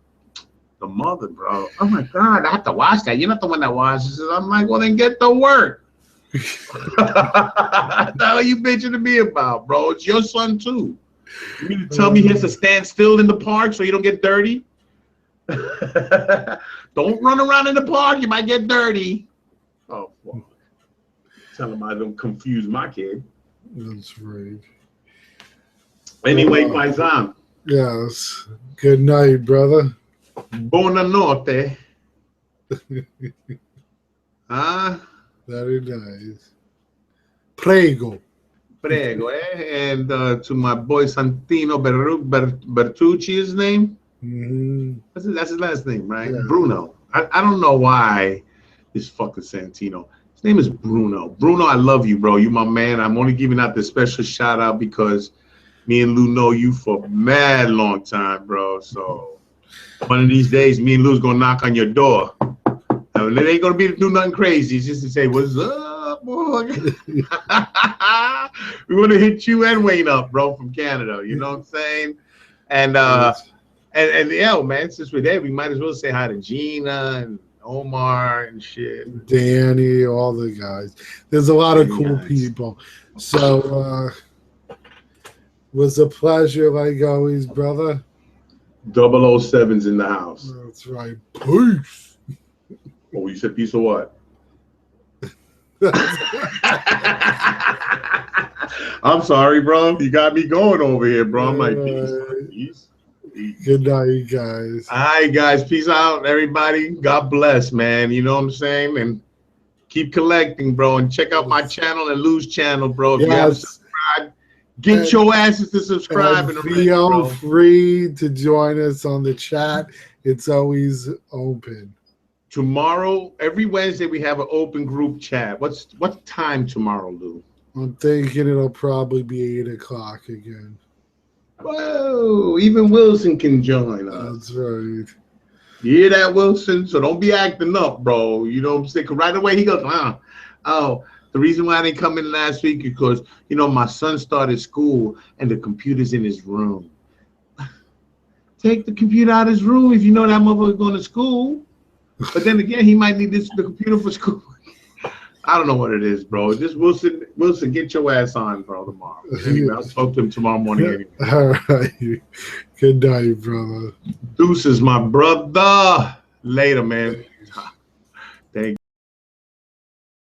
the mother, bro. Oh my God, I have to watch that. You're not the one that watches it. I'm like, well, then get to work. What the hell are you bitching to me about, bro? It's your son too. You mean to tell me he has to stand still in the park so you don't get dirty? Don't run around in the park. You might get dirty. Oh, fuck. Tell him I don't confuse my kid. That's right. Anyway, Paisan. Yes. Good night, brother. Buonanotte. Very nice. Prego. Prego, And to my boy Santino Bertucci, his name? Mm-hmm. That's his last name, right? Yeah. Bruno. I don't know why this fucking Santino. His name is Bruno. Bruno, I love you, bro. You my man. I'm only giving out this special shout out because me and Lou know you for a mad long time, bro. So one of these days, me and Lou's gonna knock on your door. And it ain't gonna be to do nothing crazy. It's just to say, what's up, boy? We wanna hit you and Wayne up, bro, from Canada. You know what I'm saying? And yeah, man, since we're there, we might as well say hi to Gina and Omar and shit. Danny, all the guys. There's a lot of cool people. So was a pleasure like always, brother. 007's in the house. That's right. Peace. Oh, you said peace or what? I'm sorry, bro. You got me going over here, bro. I'm like, peace. Good night, guys. All right, guys. Peace out, everybody. God bless, man. You know what I'm saying? And keep collecting, bro. And check out my channel and Lou's channel, bro. If you haven't subscribed, get your asses to subscribe. And feel free to join us on the chat. It's always open. Tomorrow, every Wednesday, we have an open group chat. What time tomorrow, Lou? I'm thinking it'll probably be 8 o'clock again. Whoa, even Wilson can join us. That's right. You hear that, Wilson? So don't be acting up, bro. You know what I'm saying? Right away, he goes, oh, the reason why I didn't come in last week is because, my son started school and the computer's in his room. Take the computer out of his room if you know that motherfucker's going to school. But then again, he might need the computer for school. I don't know what it is, bro. Just Wilson, get your ass on, bro, tomorrow. Anyway, I'll talk to him tomorrow morning anyway. All right. Good night, brother. Deuces, my brother. Later, man.